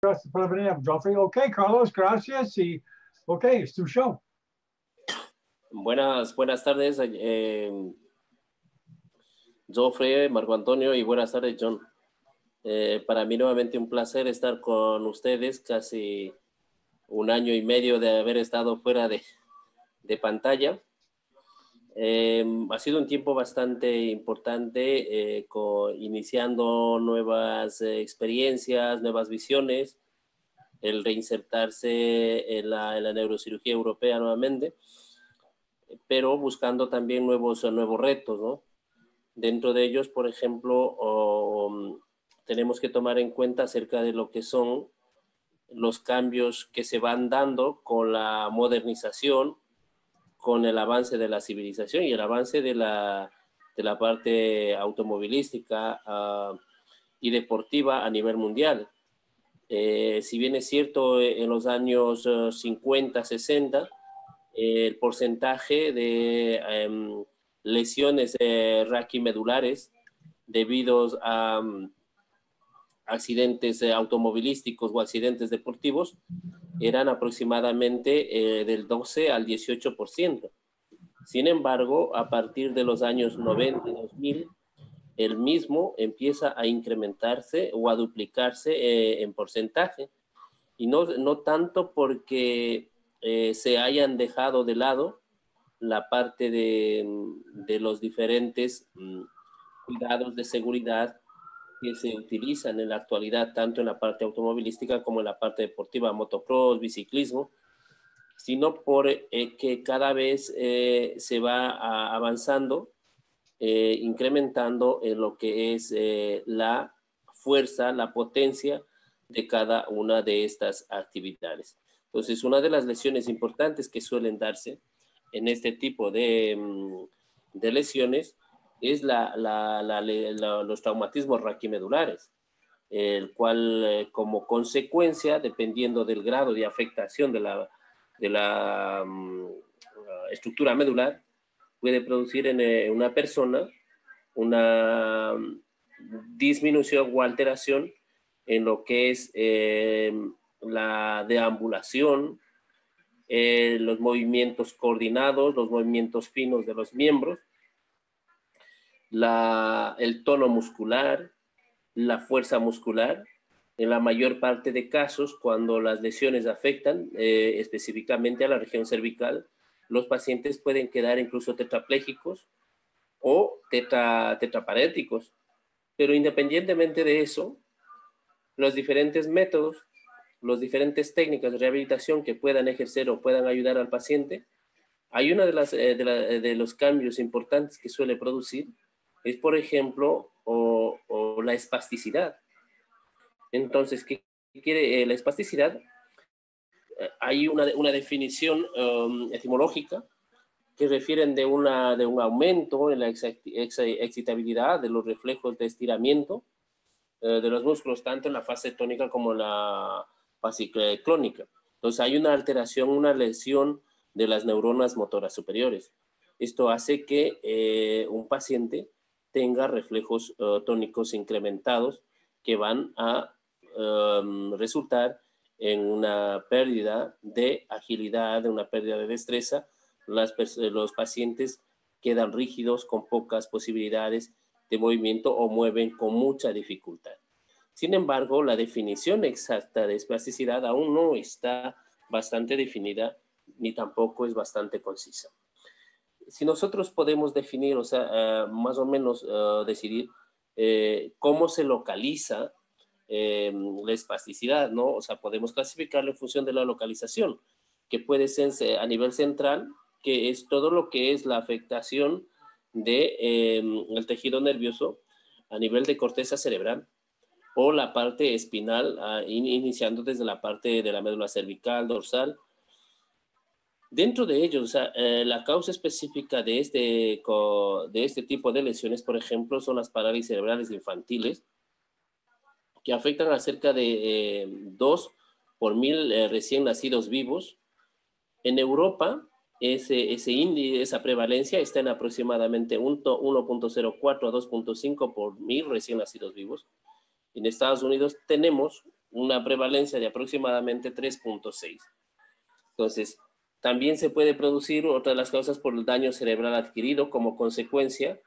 Gracias por venir, Joffrey. Ok, Carlos, gracias. Y ok, es tu show. Buenas tardes, Joffrey, Marco Antonio, y buenas tardes, John. Para mí nuevamente un placer estar con ustedes, casi un año y medio de haber estado fuera de pantalla. Ha sido un tiempo bastante importante, iniciando nuevas experiencias, nuevas visiones, el reinsertarse en la neurocirugía europea nuevamente, pero buscando también nuevos retos, ¿no? Dentro de ellos, por ejemplo, tenemos que tomar en cuenta acerca de lo que son los cambios que se van dando con la modernización, con el avance de la civilización y el avance de la parte automovilística y deportiva a nivel mundial. Si bien es cierto, en los años 50, 60, el porcentaje de lesiones raquimedulares debido a accidentes automovilísticos o accidentes deportivos eran aproximadamente del 12 al 18%. Sin embargo, a partir de los años 90 y 2000, el mismo empieza a incrementarse o a duplicarse en porcentaje. Y no tanto porque se hayan dejado de lado la parte de los diferentes cuidados de seguridad que se utilizan en la actualidad, tanto en la parte automovilística como en la parte deportiva, motocross, biciclismo, sino por que cada vez se va avanzando, incrementando en lo que es la fuerza, la potencia de cada una de estas actividades. Entonces, una de las lesiones importantes que suelen darse en este tipo de lesiones es los traumatismos raquimedulares, el cual como consecuencia, dependiendo del grado de afectación de la estructura medular, puede producir en una persona una disminución o alteración en lo que es la deambulación, los movimientos coordinados, los movimientos finos de los miembros, el tono muscular, la fuerza muscular. En la mayor parte de casos, cuando las lesiones afectan específicamente a la región cervical, los pacientes pueden quedar incluso tetraplégicos o tetraparéticos. Pero independientemente de eso, los diferentes métodos, las diferentes técnicas de rehabilitación que puedan ejercer o puedan ayudar al paciente, hay una de los cambios importantes que suele producir, es por ejemplo, la espasticidad. Entonces, ¿qué quiere la espasticidad? Hay una definición etimológica que refieren de un aumento en la excitabilidad de los reflejos de estiramiento de los músculos, tanto en la fase tónica como en la fase clónica. Entonces hay una alteración, una lesión de las neuronas motoras superiores. Esto hace que un paciente tenga reflejos tónicos incrementados que van a resultar en una pérdida de agilidad, de una pérdida de destreza. Los pacientes quedan rígidos con pocas posibilidades de movimiento o mueven con mucha dificultad. Sin embargo, la definición exacta de espasticidad aún no está bastante definida ni tampoco es bastante concisa. Si nosotros podemos definir, o sea, más o menos decidir cómo se localiza la espasticidad, ¿no? O sea, podemos clasificarlo en función de la localización, que puede ser a nivel central, que es todo lo que es la afectación del tejido nervioso a nivel de corteza cerebral, o la parte espinal, iniciando desde la parte de la médula cervical, dorsal. Dentro de ellos, o sea, la causa específica de este tipo de lesiones, por ejemplo, son las parálisis cerebrales infantiles, que afectan a cerca de 2 por 1000 recién nacidos vivos. En Europa, ese índice, esa prevalencia está en aproximadamente 1.04 a 2.5 por 1000 recién nacidos vivos. En Estados Unidos tenemos una prevalencia de aproximadamente 3.6. Entonces, también se puede producir otra de las causas por el daño cerebral adquirido como consecuencia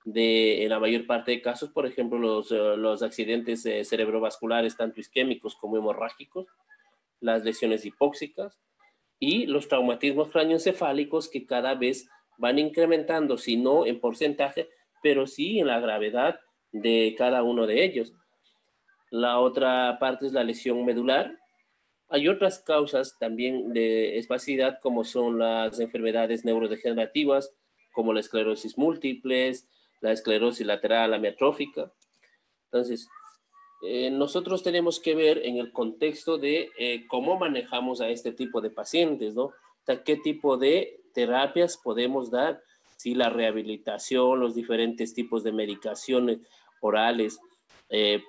de, en la mayor parte de casos, por ejemplo, los accidentes cerebrovasculares, tanto isquémicos como hemorrágicos, las lesiones hipóxicas y los traumatismos craneoencefálicos que cada vez van incrementando, si no en porcentaje, pero sí en la gravedad de cada uno de ellos. La otra parte es la lesión medular. Hay otras causas también de espasticidad, como son las enfermedades neurodegenerativas, como la esclerosis múltiple, la esclerosis lateral amiotrófica. Entonces, nosotros tenemos que ver en el contexto de cómo manejamos a este tipo de pacientes, ¿no? O sea, qué tipo de terapias podemos dar, si la rehabilitación, los diferentes tipos de medicaciones orales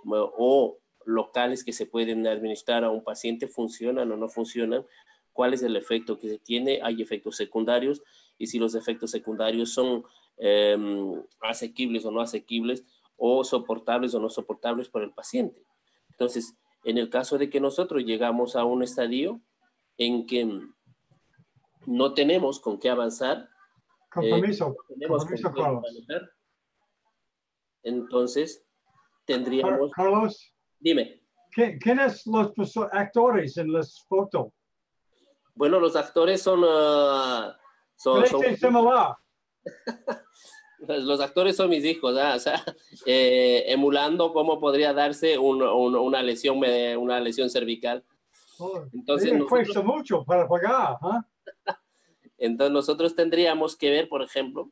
o locales que se pueden administrar a un paciente funcionan o no funcionan, cuál es el efecto que se tiene, hay efectos secundarios, y si los efectos secundarios son asequibles o no asequibles, o soportables o no soportables para el paciente. Entonces, en el caso de que nosotros llegamos a un estadio en que no tenemos con qué avanzar, Compromiso, no tenemos compromiso, con qué Carlos. manejar, entonces tendríamos... Carlos, Dime. ¿quiénes los actores en las fotos? Bueno, los actores son similar. Los actores son mis hijos, ¿eh? O sea, emulando cómo podría darse una lesión cervical. Entonces, cuesta mucho para pagar, ¿eh? Entonces nosotros tendríamos que ver, por ejemplo,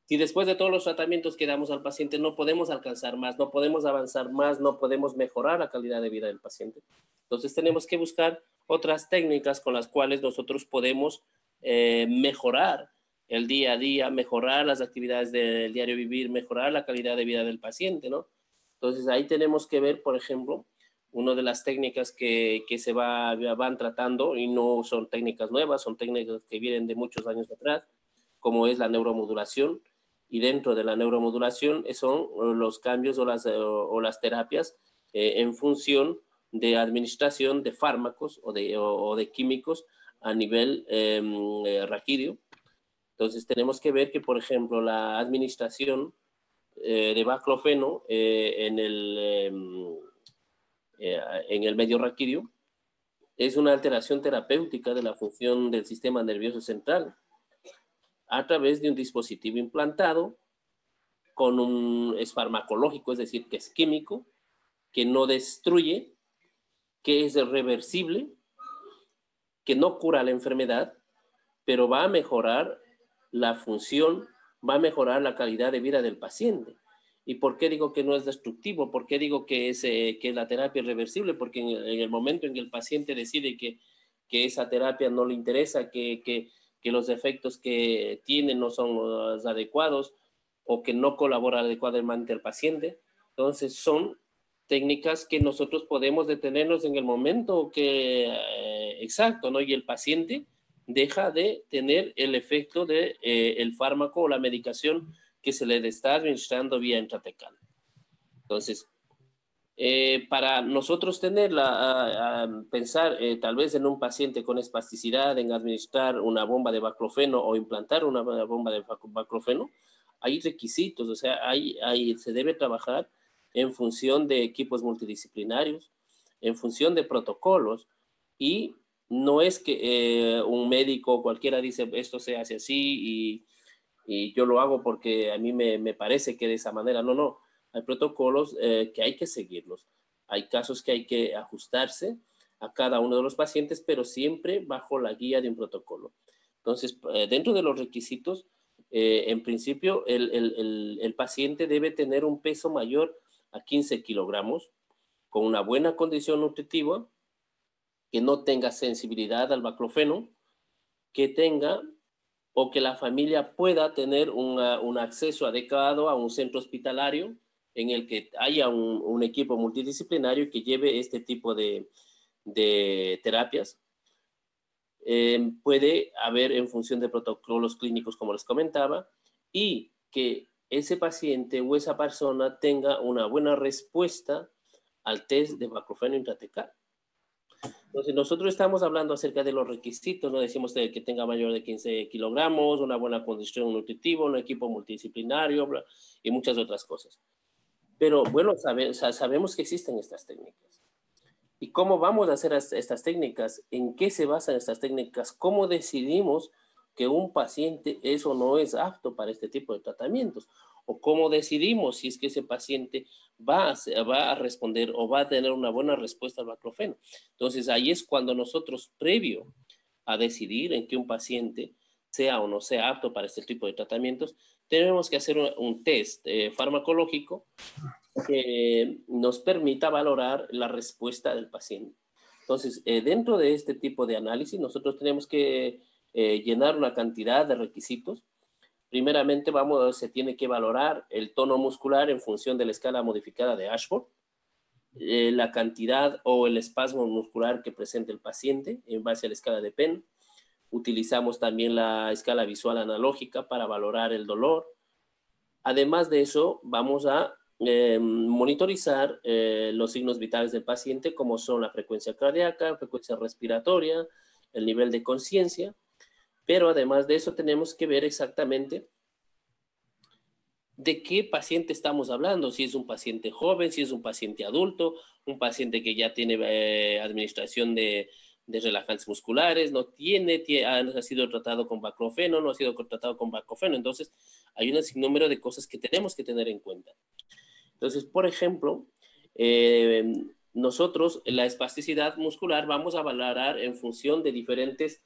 si después de todos los tratamientos que damos al paciente no podemos alcanzar más, no podemos avanzar más, no podemos mejorar la calidad de vida del paciente. Entonces tenemos que buscar otras técnicas con las cuales nosotros podemos mejorar el día a día, mejorar las actividades del diario vivir, mejorar la calidad de vida del paciente, ¿no? Entonces ahí tenemos que ver, por ejemplo, una de las técnicas que se van tratando, y no son técnicas nuevas, son técnicas que vienen de muchos años atrás, como es la neuromodulación, y dentro de la neuromodulación son los cambios o las terapias en función de administración de fármacos o de químicos a nivel raquídeo. Entonces tenemos que ver que, por ejemplo, la administración de baclofeno en el medio raquídeo es una alteración terapéutica de la función del sistema nervioso central a través de un dispositivo implantado es farmacológico, es decir, que es químico, que no destruye, que es reversible, que no cura la enfermedad, pero va a mejorar la función, va a mejorar la calidad de vida del paciente. ¿Y por qué digo que no es destructivo? ¿Por qué digo que la terapia es reversible? Porque en el momento en que el paciente decide que esa terapia no le interesa, que los efectos que tiene no son los adecuados, o que no colabora adecuadamente el paciente, entonces son técnicas que nosotros podemos detenernos en el momento exacto, ¿no? Y el paciente deja de tener el efecto de el fármaco o la medicación que se le está administrando vía intratecal. Entonces, para nosotros pensar tal vez en un paciente con espasticidad, en administrar una bomba de baclofeno o implantar una bomba de baclofeno, hay requisitos, o sea, se debe trabajar en función de equipos multidisciplinarios, en función de protocolos, y no es que un médico cualquiera dice esto se hace así y yo lo hago porque a mí me parece que de esa manera. No, no. Hay protocolos que hay que seguirlos. Hay casos que hay que ajustarse a cada uno de los pacientes, pero siempre bajo la guía de un protocolo. Entonces, dentro de los requisitos, en principio, el paciente debe tener un peso mayor a 15 kilogramos, con una buena condición nutritiva, que no tenga sensibilidad al baclofeno, que tenga o que la familia pueda tener un acceso adecuado a un centro hospitalario en el que haya un equipo multidisciplinario que lleve este tipo de terapias. Puede haber en función de protocolos clínicos, como les comentaba, y que ese paciente o esa persona tenga una buena respuesta al test de baclofeno intratecal. Entonces, nosotros estamos hablando acerca de los requisitos, no decimos que tenga mayor de 15 kilogramos, una buena condición nutritiva, un equipo multidisciplinario y muchas otras cosas. Pero bueno, sabemos que existen estas técnicas. ¿Y cómo vamos a hacer estas técnicas? ¿En qué se basan estas técnicas? ¿Cómo decidimos que un paciente es o no es apto para este tipo de tratamientos? ¿O cómo decidimos si es que ese paciente va a responder o va a tener una buena respuesta al baclofeno? Entonces, ahí es cuando nosotros, previo a decidir en que un paciente sea o no sea apto para este tipo de tratamientos, tenemos que hacer un test farmacológico que nos permita valorar la respuesta del paciente. Entonces, dentro de este tipo de análisis, nosotros tenemos que llenar una cantidad de requisitos. Primeramente, se tiene que valorar el tono muscular en función de la escala modificada de Ashford, la cantidad o el espasmo muscular que presenta el paciente en base a la escala de Penn. Utilizamos también la escala visual analógica para valorar el dolor. Además de eso, vamos a monitorizar los signos vitales del paciente, como son la frecuencia cardíaca, frecuencia respiratoria, el nivel de conciencia, pero además de eso tenemos que ver exactamente de qué paciente estamos hablando, si es un paciente joven, si es un paciente adulto, un paciente que ya tiene administración de relajantes musculares, ha sido tratado con baclofeno, no ha sido tratado con baclofeno. Entonces, hay un sinnúmero de cosas que tenemos que tener en cuenta. Entonces, por ejemplo, nosotros la espasticidad muscular vamos a valorar en función de diferentes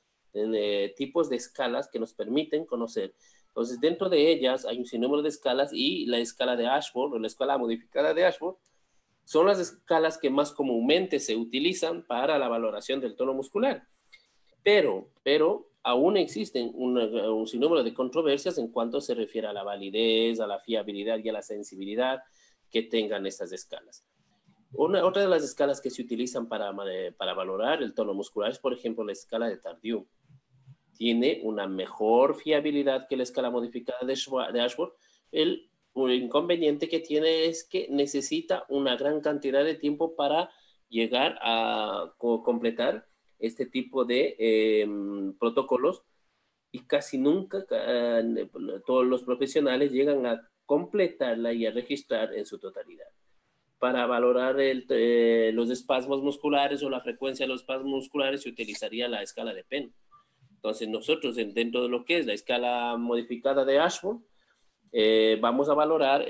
tipos de escalas que nos permiten conocer. Entonces, dentro de ellas hay un sinnúmero de escalas y la escala de Ashford o la escala modificada de Ashford son las escalas que más comúnmente se utilizan para la valoración del tono muscular. Pero aún existen un sinnúmero de controversias en cuanto se refiere a la validez, a la fiabilidad y a la sensibilidad que tengan estas escalas. Otra de las escalas que se utilizan para valorar el tono muscular es, por ejemplo, la escala de Tardieu. Tiene una mejor fiabilidad que la escala modificada de Ashford. El inconveniente que tiene es que necesita una gran cantidad de tiempo para llegar a completar este tipo de protocolos y casi nunca todos los profesionales llegan a completarla y a registrar en su totalidad. Para valorar los espasmos musculares o la frecuencia de los espasmos musculares se utilizaría la escala de Penn. Entonces nosotros dentro de lo que es la escala modificada de Ashford vamos a valorar,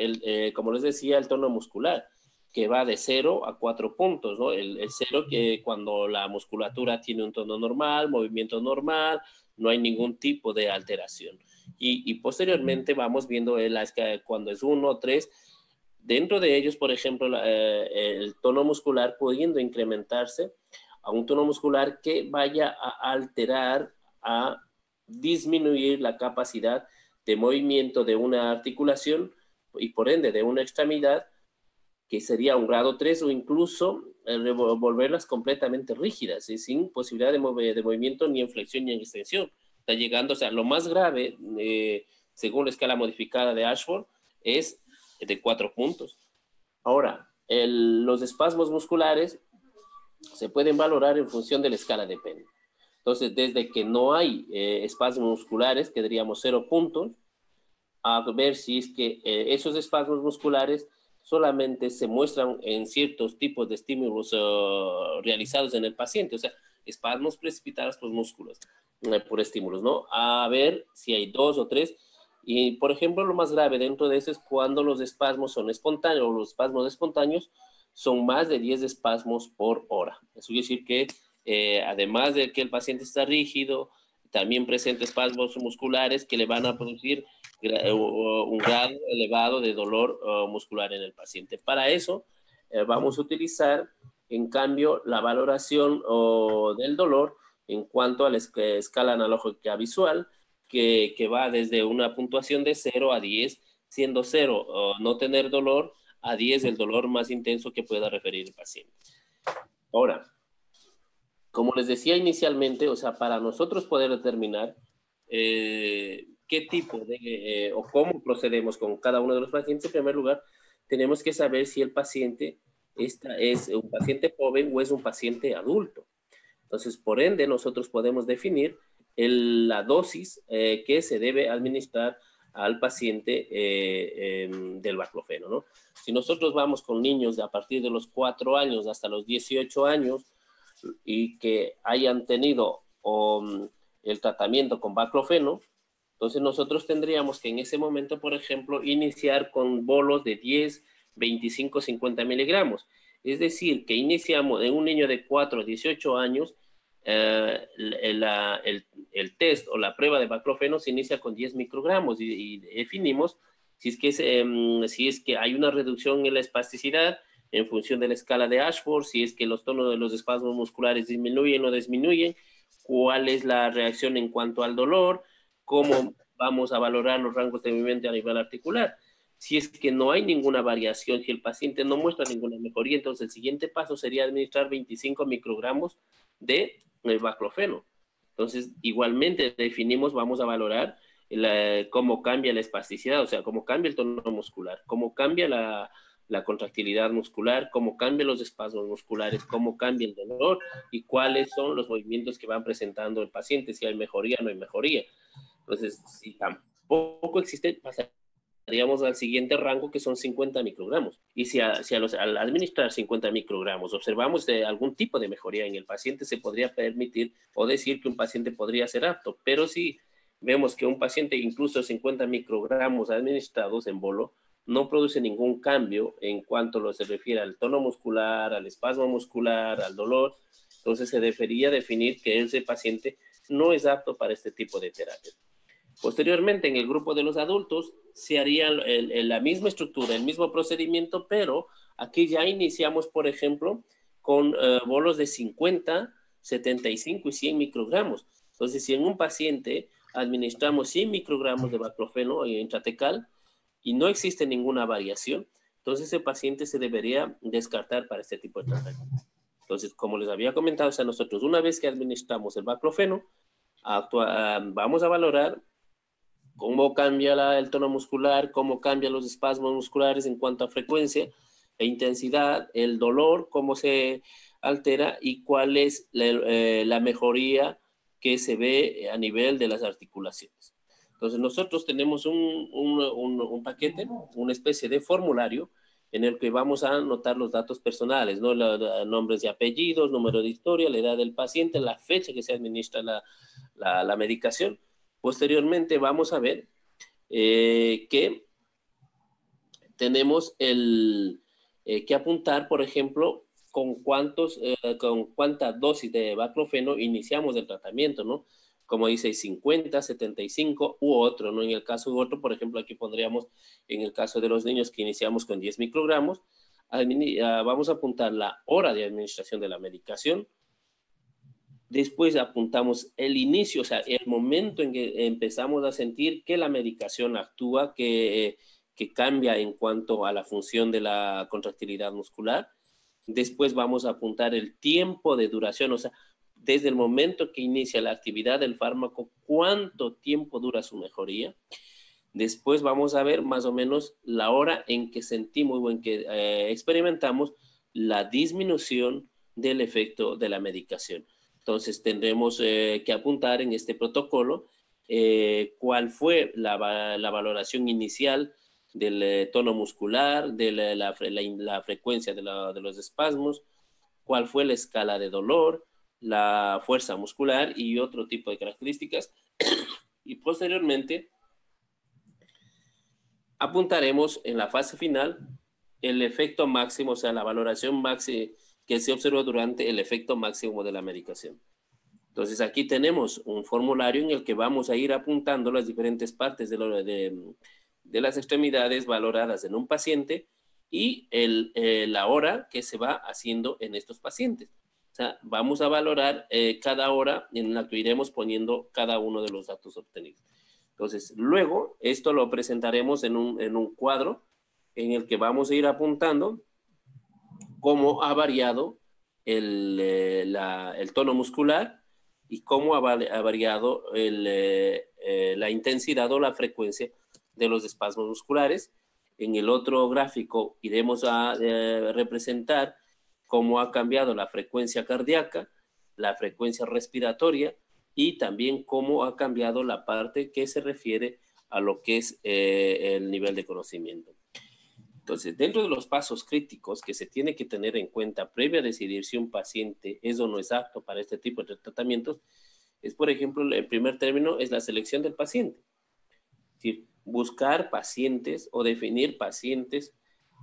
como les decía, el tono muscular, que va de 0 a 4 puntos, ¿no? El 0 que cuando la musculatura tiene un tono normal, movimiento normal, no hay ningún tipo de alteración. Y posteriormente vamos viendo cuando es 1 o 3, dentro de ellos, por ejemplo, el tono muscular pudiendo incrementarse a un tono muscular que vaya a alterar, a disminuir la capacidad de movimiento de una articulación y por ende de una extremidad, que sería un grado 3 o incluso volverlas completamente rígidas, sin posibilidad de movimiento ni en flexión ni en extensión. Está llegando, o sea, lo más grave, según la escala modificada de Ashford, es de 4 puntos. Ahora, los espasmos musculares se pueden valorar en función de la escala de Penn. Entonces, desde que no hay espasmos musculares, que diríamos 0 puntos, a ver si es que esos espasmos musculares solamente se muestran en ciertos tipos de estímulos realizados en el paciente, o sea, espasmos precipitados por músculos, por estímulos, ¿no? A ver si hay 2 o 3. Y, por ejemplo, lo más grave dentro de eso es cuando los espasmos son espontáneos, o los espasmos espontáneos son más de 10 espasmos por hora. Eso quiere decir que, además de que el paciente está rígido, también presenta espasmos musculares que le van a producir un grado elevado de dolor muscular en el paciente. Para eso, vamos a utilizar, en cambio, la valoración del dolor en cuanto a la escala analógica visual, que va desde una puntuación de 0 a 10, siendo 0 no tener dolor, a 10 el dolor más intenso que pueda referir el paciente. Ahora, como les decía inicialmente, o sea, para nosotros poder determinar qué tipo de o cómo procedemos con cada uno de los pacientes, en primer lugar, tenemos que saber si el paciente esta es un paciente joven o es un paciente adulto. Entonces, por ende, nosotros podemos definir la dosis que se debe administrar al paciente del baclofeno, ¿no? Si nosotros vamos con niños a partir de los 4 años hasta los 18 años y que hayan tenido el tratamiento con baclofeno, entonces nosotros tendríamos que en ese momento, por ejemplo, iniciar con bolos de 10, 25, 50 miligramos. Es decir, que iniciamos en un niño de 4 a 18 años, el test o la prueba de baclofeno se inicia con 10 microgramos y definimos si es que hay una reducción en la espasticidad en función de la escala de Ashford, si es que los tonos de los espasmos musculares disminuyen o disminuyen, cuál es la reacción en cuanto al dolor, cómo vamos a valorar los rangos de movimiento a nivel articular. Si es que no hay ninguna variación, si el paciente no muestra ninguna mejoría, entonces el siguiente paso sería administrar 25 microgramos de baclofeno. Entonces, igualmente definimos, vamos a valorar cómo cambia la espasticidad, o sea, cómo cambia el tono muscular, cómo cambia la contractilidad muscular, cómo cambian los espasmos musculares, cómo cambia el dolor y cuáles son los movimientos que van presentando el paciente, si hay mejoría o no hay mejoría. Entonces, si tampoco existe, pasaríamos al siguiente rango, que son 50 microgramos. Y si al administrar 50 microgramos observamos algún tipo de mejoría en el paciente, se podría permitir o decir que un paciente podría ser apto. Pero si vemos que un paciente, incluso 50 microgramos administrados en bolo, no produce ningún cambio en cuanto se refiere al tono muscular, al espasmo muscular, al dolor, entonces se debería definir que ese paciente no es apto para este tipo de terapia. Posteriormente, en el grupo de los adultos, se haría la misma estructura, el mismo procedimiento, pero aquí ya iniciamos, por ejemplo, con bolos de 50, 75 y 100 microgramos. Entonces, si en un paciente administramos 100 microgramos de baclofeno intratecal y no existe ninguna variación, entonces ese paciente se debería descartar para este tipo de tratamiento. Entonces, como les había comentado, o sea, nosotros una vez que administramos el baclofeno, vamos a valorar cómo cambia el tono muscular, cómo cambian los espasmos musculares en cuanto a frecuencia e intensidad, el dolor, cómo se altera y cuál es la mejoría que se ve a nivel de las articulaciones. Entonces nosotros tenemos un paquete, una especie de formulario en el que vamos a anotar los datos personales, ¿no? Nombres y apellidos, número de historia, la edad del paciente, la fecha que se administra la medicación. Posteriormente vamos a ver que tenemos que apuntar, por ejemplo, con cuánta dosis de baclofeno iniciamos el tratamiento, ¿no? Como dice, 50, 75 u otro, ¿no? En el caso de otro, por ejemplo, aquí pondríamos, en el caso de los niños que iniciamos con 10 microgramos, vamos a apuntar la hora de administración de la medicación. Después apuntamos el inicio, o sea, el momento en que empezamos a sentir que la medicación actúa, que cambia en cuanto a la función de la contractilidad muscular. Después vamos a apuntar el tiempo de duración, o sea, desde el momento que inicia la actividad del fármaco, cuánto tiempo dura su mejoría. Después vamos a ver más o menos la hora en que sentimos o en que experimentamos la disminución del efecto de la medicación. Entonces tendremos que apuntar en este protocolo cuál fue la valoración inicial del tono muscular, de la frecuencia de los espasmos, cuál fue la escala de dolor, la fuerza muscular y otro tipo de características. Y posteriormente apuntaremos en la fase final el efecto máximo, o sea, la valoración máxima que se observó durante el efecto máximo de la medicación. Entonces aquí tenemos un formulario en el que vamos a ir apuntando las diferentes partes de las extremidades valoradas en un paciente y la hora que se va haciendo en estos pacientes. O sea, vamos a valorar cada hora en la que iremos poniendo cada uno de los datos obtenidos. Entonces, luego esto lo presentaremos en un cuadro en el que vamos a ir apuntando cómo ha variado el tono muscular y cómo ha variado la intensidad o la frecuencia de los espasmos musculares En el otro gráfico iremos a representar cómo ha cambiado la frecuencia cardíaca, la frecuencia respiratoria y también cómo ha cambiado la parte que se refiere a lo que es el nivel de conocimiento. Entonces, dentro de los pasos críticos que se tiene que tener en cuenta previo a decidir si un paciente es o no es apto para este tipo de tratamientos, es, por ejemplo, el primer término es la selección del paciente. Es decir, buscar pacientes o definir pacientes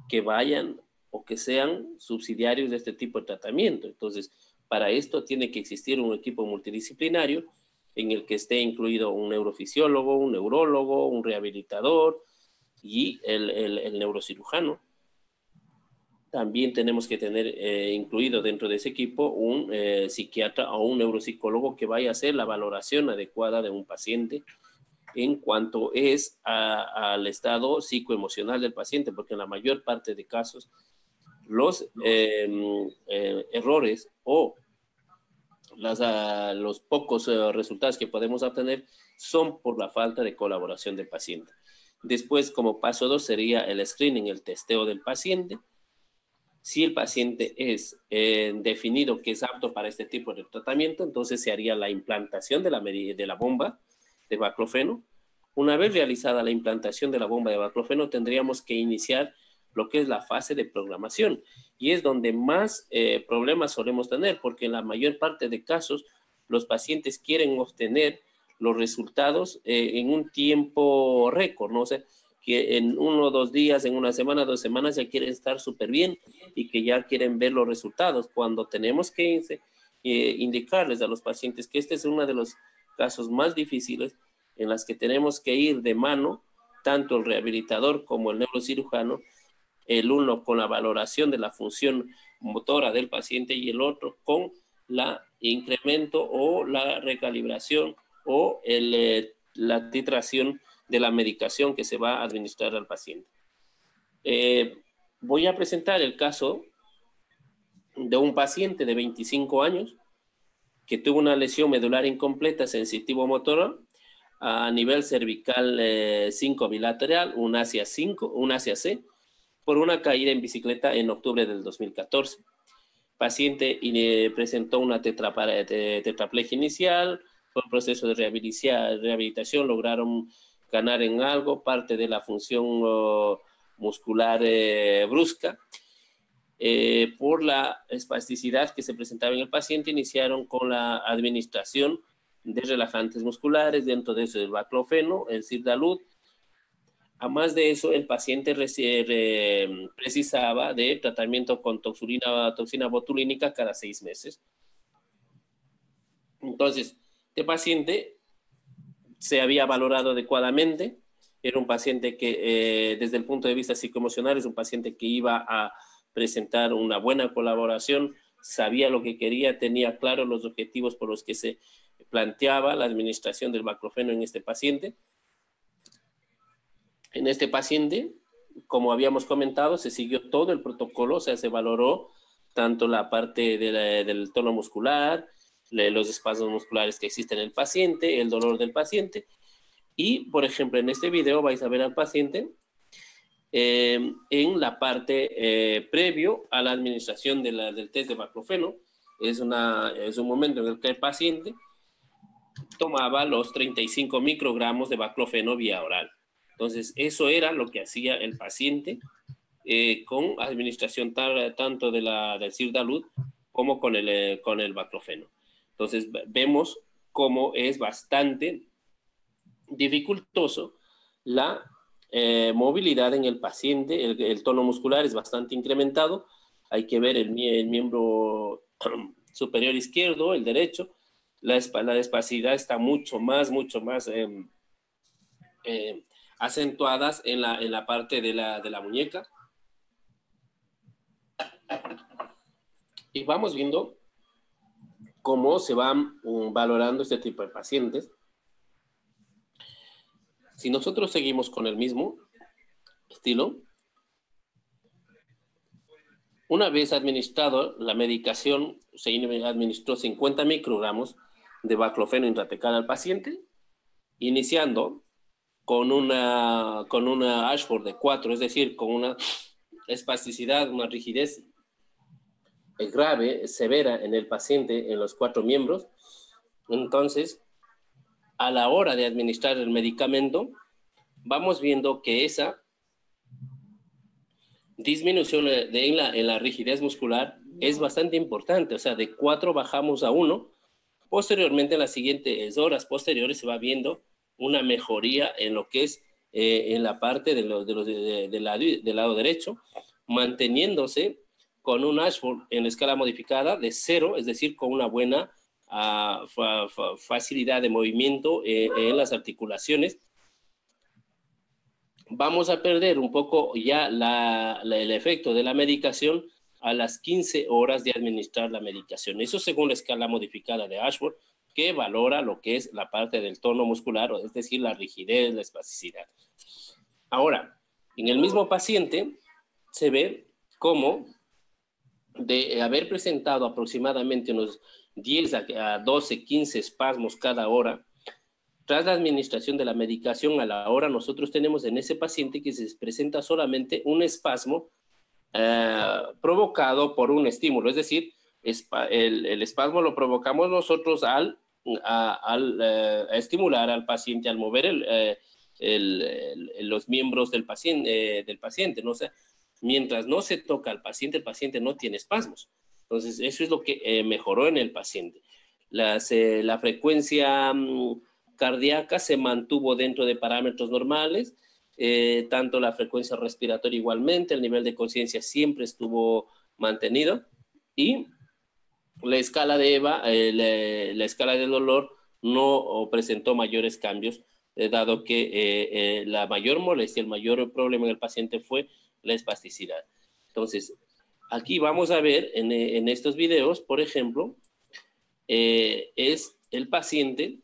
que vayan o que sean subsidiarios de este tipo de tratamiento. Entonces, para esto tiene que existir un equipo multidisciplinario en el que esté incluido un neurofisiólogo, un neurólogo, un rehabilitador y el neurocirujano. También tenemos que tener incluido dentro de ese equipo un psiquiatra o un neuropsicólogo que vaya a hacer la valoración adecuada de un paciente en cuanto es al estado psicoemocional del paciente, porque en la mayor parte de casos los errores o los pocos resultados que podemos obtener son por la falta de colaboración del paciente. Después, como paso 2, sería el screening, el testeo del paciente. Si el paciente es definido que es apto para este tipo de tratamiento, entonces se haría la implantación de la bomba de baclofeno. Una vez realizada la implantación de la bomba de baclofeno, tendríamos que iniciar lo que es la fase de programación. Y es donde más problemas solemos tener, porque en la mayor parte de casos los pacientes quieren obtener los resultados en un tiempo récord, ¿no? O sea, que en 1 o 2 días, en 1 semana, 2 semanas ya quieren estar súper bien y que ya quieren ver los resultados, cuando tenemos que indicarles a los pacientes que este es uno de los casos más difíciles en las que tenemos que ir de mano, tanto el rehabilitador como el neurocirujano, el uno con la valoración de la función motora del paciente y el otro con la incremento o la recalibración o la titración de la medicación que se va a administrar al paciente. Voy a presentar el caso de un paciente de 25 años que tuvo una lesión medular incompleta sensitivo-motora a nivel cervical 5 bilateral, un Asia C, por una caída en bicicleta en octubre del 2014. Paciente presentó una tetraplegia inicial, por proceso de rehabilitación lograron ganar en algo parte de la función muscular brusca. Por la espasticidad que se presentaba en el paciente, iniciaron con la administración de relajantes musculares, dentro de eso el baclofeno, el Sirdalut. Además de eso, el paciente precisaba de tratamiento con toxina botulínica cada 6 meses. Entonces, este paciente se había valorado adecuadamente. Era un paciente que, desde el punto de vista psicoemocional, es un paciente que iba a presentar una buena colaboración, sabía lo que quería, tenía claros los objetivos por los que se planteaba la administración del baclofeno en este paciente. En este paciente, como habíamos comentado, se siguió todo el protocolo, o sea, se valoró tanto la parte del tono muscular, los espasmos musculares que existen en el paciente, el dolor del paciente. Y, por ejemplo, en este video vais a ver al paciente en la parte previo a la administración del test de baclofeno. Es un momento en el que el paciente tomaba los 35 microgramos de baclofeno vía oral. Entonces, eso era lo que hacía el paciente con administración tanto del Sirdalut como con el baclofeno. Entonces, vemos cómo es bastante dificultoso la movilidad en el paciente. El tono muscular es bastante incrementado. Hay que ver el miembro superior izquierdo, el derecho. La espasticidad está mucho más acentuadas en la parte de la muñeca. Y vamos viendo cómo se van valorando este tipo de pacientes. Si nosotros seguimos con el mismo estilo, una vez administrado la medicación, se administró 50 microgramos de baclofeno intratecal al paciente, iniciando con una Ashford de 4, es decir, con una espasticidad, una rigidez grave, severa en el paciente, en los 4 miembros. Entonces, a la hora de administrar el medicamento, vamos viendo que esa disminución en la rigidez muscular es bastante importante. O sea, de 4 bajamos a 1. Posteriormente, en las siguientes horas posteriores, se va viendo una mejoría en lo que es en la parte del lado derecho, manteniéndose con un Ashford en escala modificada de 0, es decir, con una buena facilidad de movimiento en las articulaciones. Vamos a perder un poco ya el efecto de la medicación a las 15 horas de administrar la medicación. Eso según la escala modificada de Ashford, que valora lo que es la parte del tono muscular, es decir, la rigidez, la espasticidad. Ahora, en el mismo paciente se ve cómo de haber presentado aproximadamente unos 10 a 12, 15 espasmos cada hora, tras la administración de la medicación a la hora, nosotros tenemos en ese paciente que se presenta solamente un espasmo provocado por un estímulo, es decir, el espasmo lo provocamos nosotros al estimular al paciente, al mover los miembros del paciente, ¿no? O sea, mientras no se toca al paciente, el paciente no tiene espasmos. Entonces, eso es lo que mejoró en el paciente. La frecuencia cardíaca se mantuvo dentro de parámetros normales, tanto la frecuencia respiratoria igualmente, el nivel de conciencia siempre estuvo mantenido y la escala de EVA, la escala de dolor no presentó mayores cambios, dado que la mayor molestia, el mayor problema en el paciente fue la espasticidad. Entonces, aquí vamos a ver en estos videos, por ejemplo, es el paciente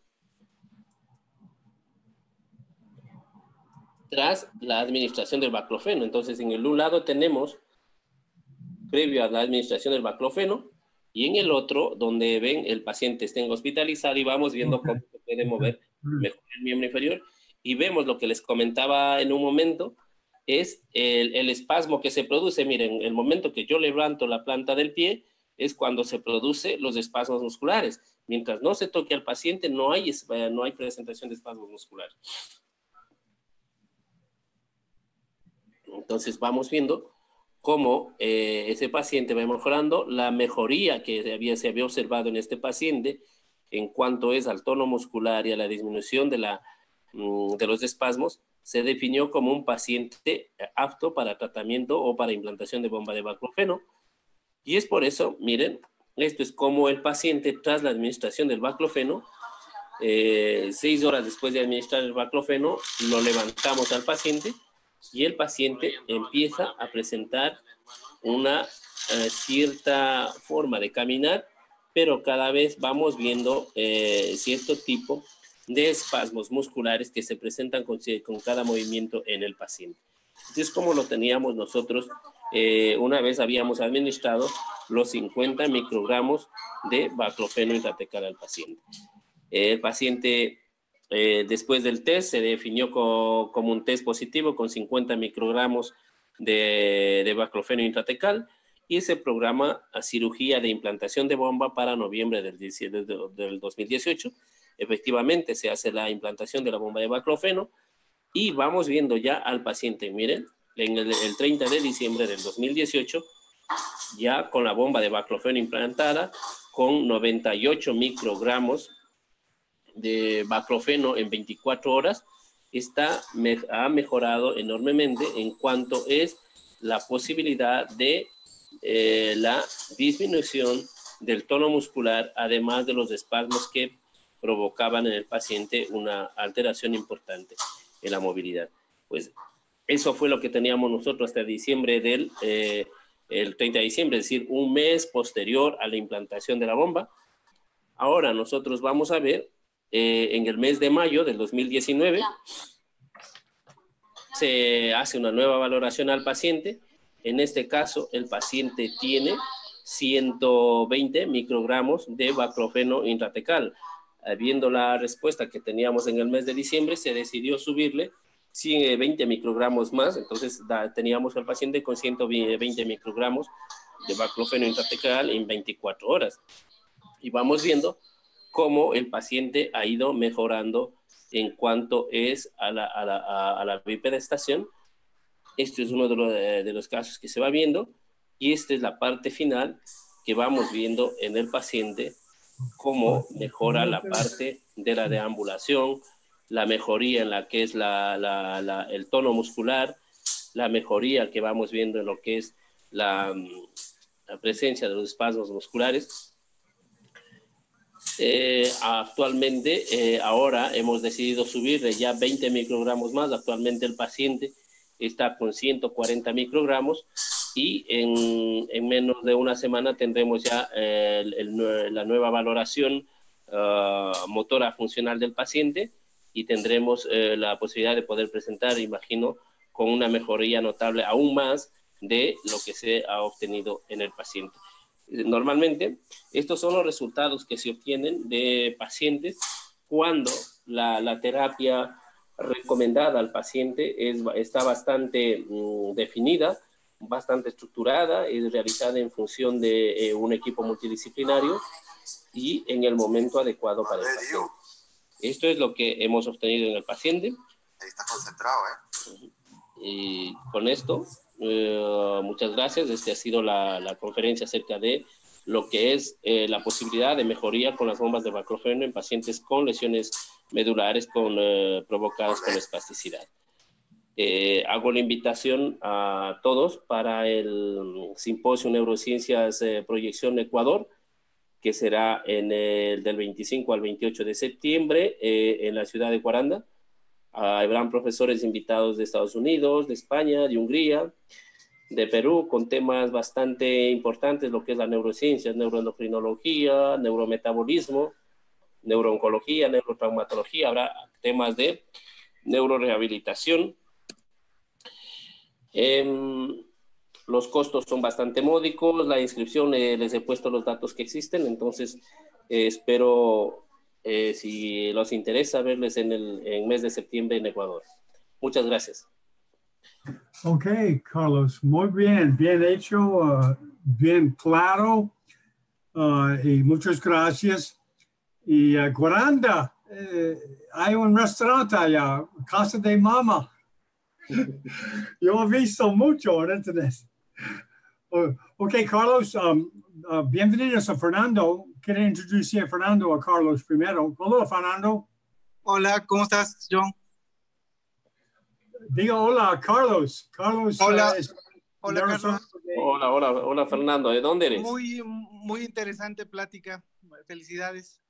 tras la administración del baclofeno. Entonces, en el un lado tenemos, previo a la administración del baclofeno, y en el otro, donde ven el paciente está hospitalizado y vamos viendo cómo se puede mover mejor el miembro inferior. Y vemos lo que les comentaba en un momento, es el espasmo que se produce. Miren, el momento que yo levanto la planta del pie es cuando se producen los espasmos musculares. Mientras no se toque al paciente, no hay presentación de espasmos musculares. Entonces vamos viendo cómo ese paciente va mejorando. La mejoría que se había observado en este paciente en cuanto es al tono muscular y a la disminución de los espasmos, se definió como un paciente apto para tratamiento o para implantación de bomba de baclofeno. Y es por eso, miren, esto es como el paciente tras la administración del baclofeno, 6 horas después de administrar el baclofeno, lo levantamos al paciente y el paciente empieza a presentar una cierta forma de caminar, pero cada vez vamos viendo cierto tipo de espasmos musculares que se presentan con cada movimiento en el paciente. Así es como lo teníamos nosotros una vez habíamos administrado los 50 microgramos de baclofeno intratecal al paciente. El paciente después del test se definió como un test positivo con 50 microgramos de baclofeno intratecal y se programa a cirugía de implantación de bomba para noviembre del 2018. Efectivamente se hace la implantación de la bomba de baclofeno y vamos viendo ya al paciente, miren, en el 30 de diciembre del 2018, ya con la bomba de baclofeno implantada, con 98 microgramos de baclofeno en 24 horas, ha mejorado enormemente en cuanto es la posibilidad de la disminución del tono muscular, además de los espasmos que provocaban en el paciente una alteración importante en la movilidad. Pues eso fue lo que teníamos nosotros hasta diciembre el 30 de diciembre, es decir, un mes posterior a la implantación de la bomba. Ahora nosotros vamos a ver en el mes de mayo del 2019 se hace una nueva valoración al paciente. En este caso, el paciente tiene 120 microgramos de baclofeno intratecal. viendo la respuesta que teníamos en el mes de diciembre, se decidió subirle 20 microgramos más. Entonces teníamos al paciente con 120 microgramos de baclofeno intratecal en 24 horas. Y vamos viendo cómo el paciente ha ido mejorando en cuanto es a la bipedestación. Este es uno de los casos que se va viendo, y esta es la parte final que vamos viendo en el paciente, cómo mejora la parte de la deambulación, la mejoría en la que es el tono muscular, la mejoría que vamos viendo en lo que es la presencia de los espasmos musculares. Actualmente, ahora hemos decidido subirle ya 20 microgramos más. Actualmente el paciente está con 140 microgramos, y en menos de una semana tendremos ya la nueva valoración motora funcional del paciente, y tendremos la posibilidad de poder presentar, imagino, con una mejoría notable aún más de lo que se ha obtenido en el paciente. Normalmente, estos son los resultados que se obtienen de pacientes cuando la terapia recomendada al paciente está bastante definida, bastante estructurada, es realizada en función de un equipo multidisciplinario y en el momento adecuado para el paciente. Esto es lo que hemos obtenido en el paciente. Ahí estás concentrado, ¿eh? Y con esto, muchas gracias. Esta ha sido la conferencia acerca de lo que es la posibilidad de mejoría con las bombas de baclofeno en pacientes con lesiones medulares provocadas con espasticidad. Hago la invitación a todos para el Simposio Neurociencias Proyección Ecuador, que será del 25 al 28 de septiembre en la ciudad de Guaranda. Habrán profesores invitados de Estados Unidos, de España, de Hungría, de Perú, con temas bastante importantes, lo que es la neurociencia, neuroendocrinología, neurometabolismo, neurooncología, neurotraumatología. Habrá temas de neurorehabilitación. Los costos son bastante módicos. La inscripción, les he puesto los datos que existen, entonces espero, si los interesa, verles en el mes de septiembre en Ecuador. Muchas gracias. Ok, Carlos, muy bien, bien hecho, bien claro, y muchas gracias. Y Guaranda, hay un restaurante allá, Casa de Mama. Yo he visto mucho en internet. Ok, Carlos, bienvenidos a Fernando. Quiero introducir a Fernando a Carlos primero. Hola, Fernando. Hola, ¿cómo estás, John? Diga hola, Carlos. Carlos. Hola, hola, Carlos. Hola, Fernando. ¿De dónde eres? Muy interesante plática. Felicidades.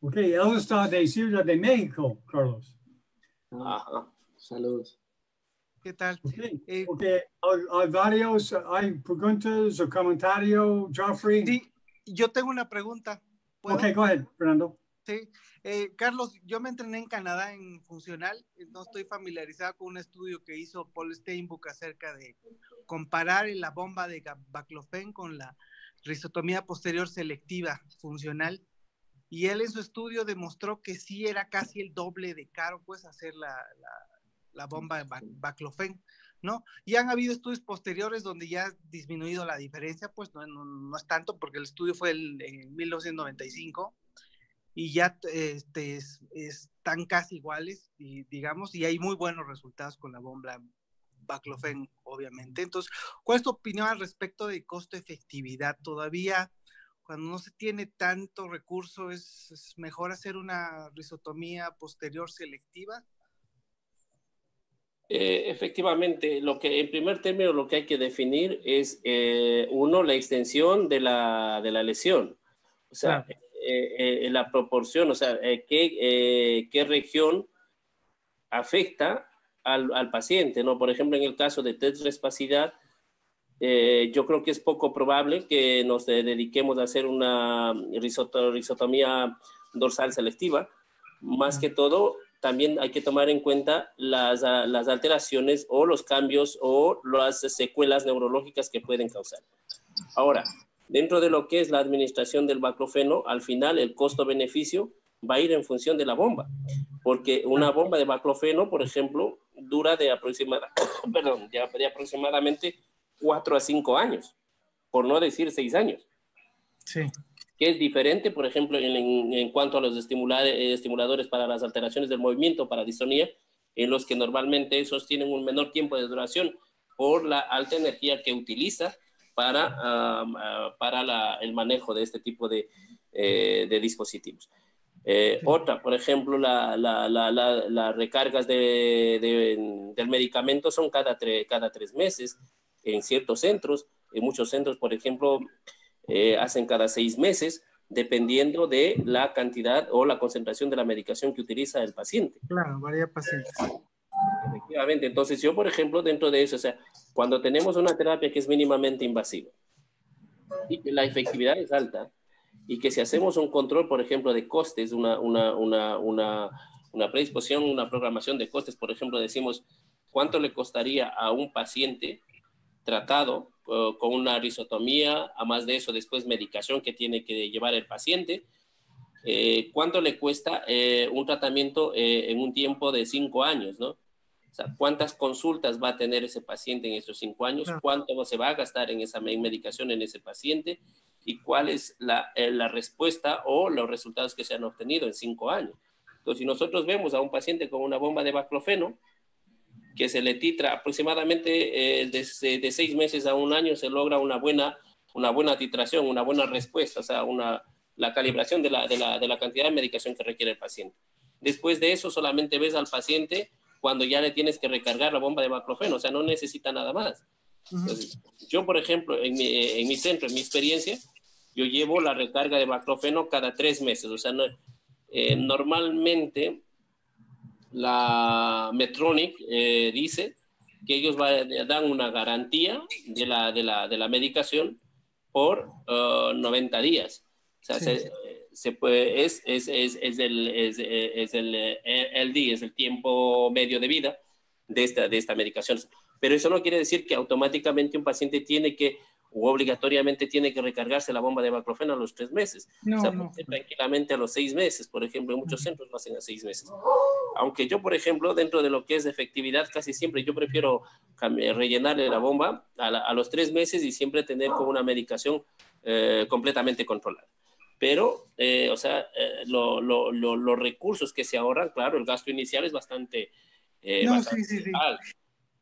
Ok, él está de Ciudad de México, Carlos. Ajá. Saludos. ¿Qué tal? Okay. Hay preguntas o comentarios, Geoffrey. Sí, yo tengo una pregunta. ¿Puedo? Ok, go ahead, Fernando. Sí, Carlos, yo me entrené en Canadá en funcional, no estoy familiarizado con un estudio que hizo Paul Steinbuch acerca de comparar la bomba de baclofen con la rizotomía posterior selectiva funcional, y él en su estudio demostró que sí era casi el doble de caro pues hacer la bomba de baclofen, ¿no? Y han habido estudios posteriores donde ya ha disminuido la diferencia, pues no es tanto, porque el estudio fue en 1995, y ya están casi iguales, digamos, y hay muy buenos resultados con la bomba baclofen, obviamente. Entonces, ¿cuál es tu opinión al respecto de costo-efectividad? Todavía, cuando no se tiene tanto recurso, ¿es mejor hacer una rizotomía posterior selectiva? Efectivamente, en primer término lo que hay que definir es, uno, la extensión de la lesión. O sea, claro. La proporción, o sea, qué región afecta al paciente, ¿no? Por ejemplo, en el caso de tetraespacidad, yo creo que es poco probable que nos dediquemos a hacer una rizotomía dorsal selectiva. Más que todo, también hay que tomar en cuenta las alteraciones o los cambios o las secuelas neurológicas que pueden causar. Ahora, dentro de lo que es la administración del baclofeno, al final el costo-beneficio va a ir en función de la bomba, porque una bomba de baclofeno, por ejemplo, dura de aproximadamente 4 a 5 años, por no decir 6 años. Sí. Que es diferente, por ejemplo, en cuanto a los estimuladores para las alteraciones del movimiento, para distonía, en los que normalmente esos tienen un menor tiempo de duración por la alta energía que utiliza para el manejo de este tipo de dispositivos. Otra, por ejemplo, las recargas del medicamento son cada 3 meses en ciertos centros. En muchos centros, por ejemplo, hacen cada 6 meses, dependiendo de la cantidad o la concentración de la medicación que utiliza el paciente. Claro, varía pacientes. Efectivamente. Entonces, yo, por ejemplo, dentro de eso, o sea, cuando tenemos una terapia que es mínimamente invasiva y que la efectividad es alta, y que si hacemos un control, por ejemplo, de costes, una predisposición, una programación de costes, por ejemplo, decimos cuánto le costaría a un paciente tratado con una risotomía, a más de eso después medicación que tiene que llevar el paciente, cuánto le cuesta un tratamiento en un tiempo de 5 años, ¿no? O sea, cuántas consultas va a tener ese paciente en estos 5 años, cuánto se va a gastar en esa medicación en ese paciente y cuál es la respuesta o los resultados que se han obtenido en 5 años. Entonces, si nosotros vemos a un paciente con una bomba de baclofeno, que se le titra aproximadamente de 6 meses a 1 año, se logra una buena titración, una buena respuesta, o sea, la calibración de la cantidad de medicación que requiere el paciente. Después de eso, solamente ves al paciente cuando ya le tienes que recargar la bomba de baclofeno, o sea, no necesita nada más. Entonces, yo, por ejemplo, en mi centro, en mi experiencia, yo llevo la recarga de baclofeno cada 3 meses, o sea, normalmente la Medtronic dice que ellos dan una garantía de la medicación por 90 días. O sea, Sí. es el LD, es el tiempo medio de vida de esta medicación. Pero eso no quiere decir que automáticamente un paciente tiene que, o obligatoriamente tiene que recargarse la bomba de baclofeno a los 3 meses. No, o sea, no. tranquilamente a los 6 meses, por ejemplo, en muchos centros lo hacen a 6 meses. Aunque yo, por ejemplo, dentro de lo que es efectividad, casi siempre yo prefiero rellenarle la bomba a los 3 meses y siempre tener como una medicación completamente controlada. Pero, o sea, los recursos que se ahorran, claro, el gasto inicial es bastante, bastante sí. alto.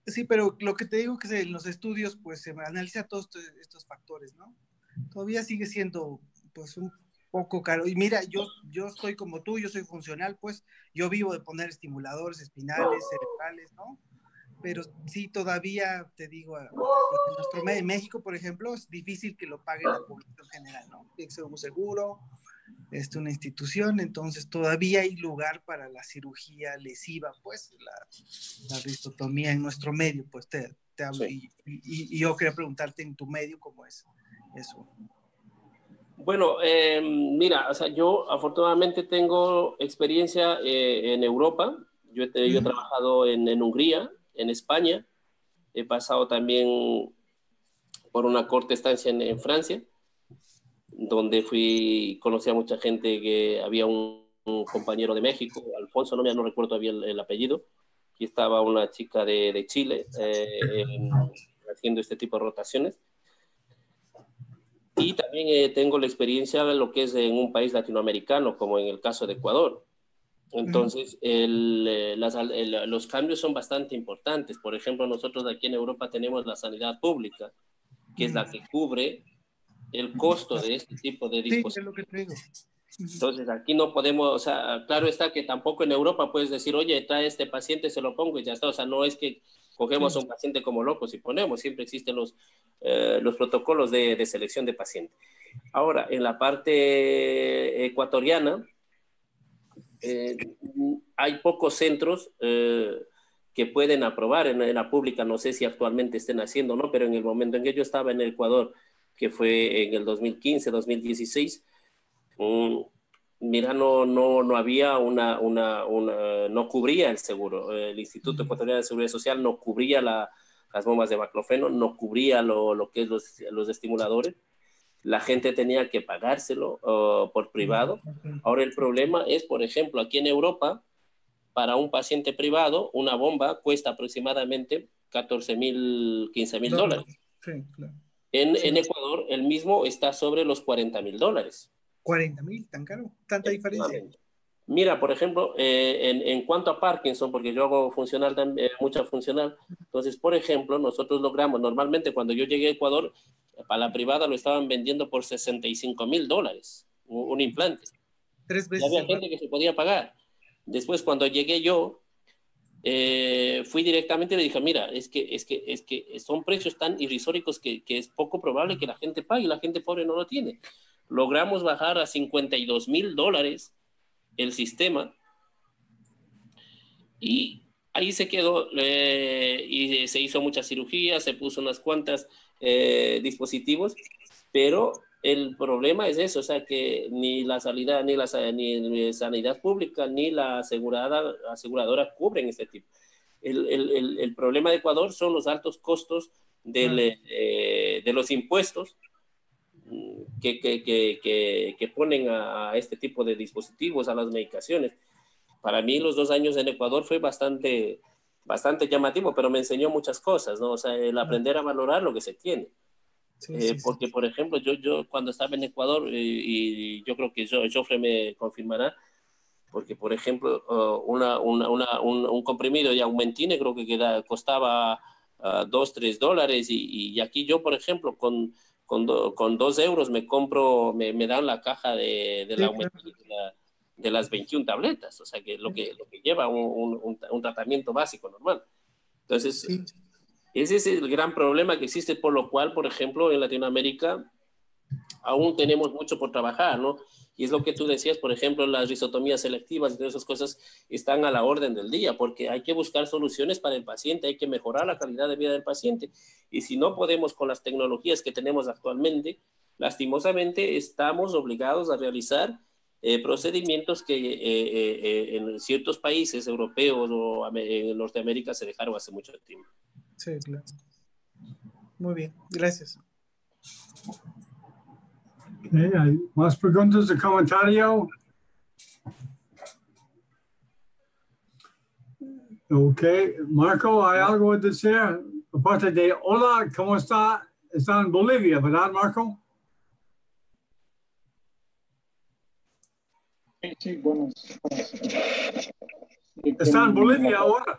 Sí, pero lo que te digo que en los estudios pues se analiza todos estos factores, ¿no? Todavía sigue siendo pues un poco caro. Y mira, yo estoy como tú, yo soy funcional, pues yo vivo de poner estimuladores espinales, cerebrales, ¿no? Pero sí, todavía te digo, pues en nuestro en México, por ejemplo, es difícil que lo pague la población general, ¿no? Tiene que ser un seguro, una institución, entonces todavía hay lugar para la cirugía lesiva, pues la ristotomía en nuestro medio, pues te hablo. Sí. Y yo quería preguntarte en tu medio cómo es eso. Bueno, mira, o sea, yo afortunadamente tengo experiencia en Europa. Yo he trabajado en Hungría, en España. He pasado también por una corta estancia en Francia, donde conocí a mucha gente, que había un compañero de México, Alfonso, no recuerdo todavía el apellido, y estaba una chica de Chile haciendo este tipo de rotaciones. Y también tengo la experiencia de lo que es en un país latinoamericano, como en el caso de Ecuador. Entonces, los cambios son bastante importantes. Por ejemplo, nosotros aquí en Europa tenemos la sanidad pública, que es la que cubre el costo de este tipo de dispositivos. Sí, es lo que te digo. Entonces, aquí no podemos, o sea, claro está que tampoco en Europa puedes decir, oye, trae este paciente, se lo pongo y ya está. O sea, no es que cogemos a un paciente como locos y ponemos, siempre existen los protocolos de selección de pacientes. Ahora, en la parte ecuatoriana, hay pocos centros que pueden aprobar en la pública. No sé si actualmente estén haciendo o no, pero en el momento en que yo estaba en el Ecuador, que fue en el 2015, 2016, mira, no había no cubría el seguro. El Instituto Ecuatoriano de Seguridad Social no cubría las bombas de baclofeno, no cubría lo que es los estimuladores. la gente tenía que pagárselo por privado. Ahora el problema es, por ejemplo, aquí en Europa, para un paciente privado, una bomba cuesta aproximadamente 14.000, 15.000 dólares. Sí, claro. En Ecuador, el mismo está sobre los 40.000 dólares. 40.000, tan caro, tanta diferencia. Mira, por ejemplo, en cuanto a Parkinson, porque yo hago funcional, mucha funcional, entonces, por ejemplo, nosotros logramos, normalmente cuando yo llegué a Ecuador, para la privada lo estaban vendiendo por 65.000 dólares, un implante. 3 Y veces. había gente que se podía pagar. Después, cuando llegué yo, fui directamente y le dije, mira, es que son precios tan irrisóricos que es poco probable que la gente pague y la gente pobre no lo tiene. Logramos bajar a 52.000 dólares el sistema y ahí se quedó y se hizo muchas cirugías, se puso unas cuantas dispositivos, pero el problema es eso, o sea que ni la sanidad, ni sanidad pública, ni la aseguradora cubren este tipo. El problema de Ecuador son los altos costos de los impuestos que ponen a este tipo de dispositivos, a las medicaciones. Para mí los 2 años en Ecuador fue bastante llamativo, pero me enseñó muchas cosas, ¿no? O sea, el aprender a valorar lo que se tiene. Porque, por ejemplo, yo cuando estaba en Ecuador, y yo creo que Jofre me confirmará, porque, por ejemplo, un comprimido de Aumentine creo que costaba $2, $3, y aquí yo, por ejemplo, con 2 euros me compro, me dan la caja de la Aumentine, de las 21 tabletas, o sea, que lo que lleva un tratamiento básico normal. Entonces, ese es el gran problema que existe, por lo cual, por ejemplo, en Latinoamérica aún tenemos mucho por trabajar, ¿no? Y es lo que tú decías, por ejemplo, las risotomías selectivas y todas esas cosas están a la orden del día, porque hay que buscar soluciones para el paciente, hay que mejorar la calidad de vida del paciente. Y si no podemos con las tecnologías que tenemos actualmente, lastimosamente estamos obligados a realizar procedimientos que en ciertos países europeos o en Norteamérica se dejaron hace mucho tiempo. Sí, claro. Muy bien, gracias. Okay, ¿hay más preguntas de comentario? Ok, Marco, ¿hay algo a decir? Aparte de hola, ¿cómo está? Está en Bolivia, ¿verdad, Marco? Sí, buenas. Está en Bolivia ahora.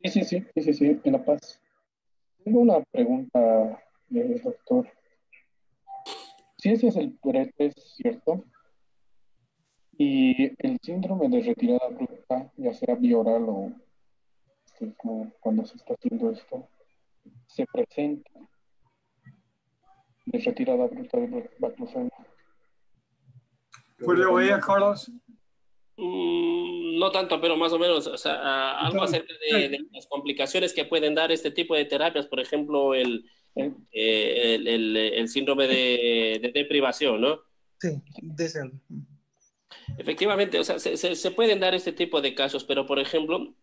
Sí, en La Paz. Tengo una pregunta, doctor. Ciencias el PRET, ¿cierto? Y el síndrome de retirada abrupta, ya sea bioral o como cuando se está haciendo esto, se presenta de retirada abrupta de baclofeno. ¿Puede oír, Carlos? No tanto, pero más o menos, o sea, algo acerca de las complicaciones que pueden dar este tipo de terapias, por ejemplo, el síndrome de deprivación, ¿no? Sí, de ese. Efectivamente, o sea, se pueden dar este tipo de casos, pero por ejemplo,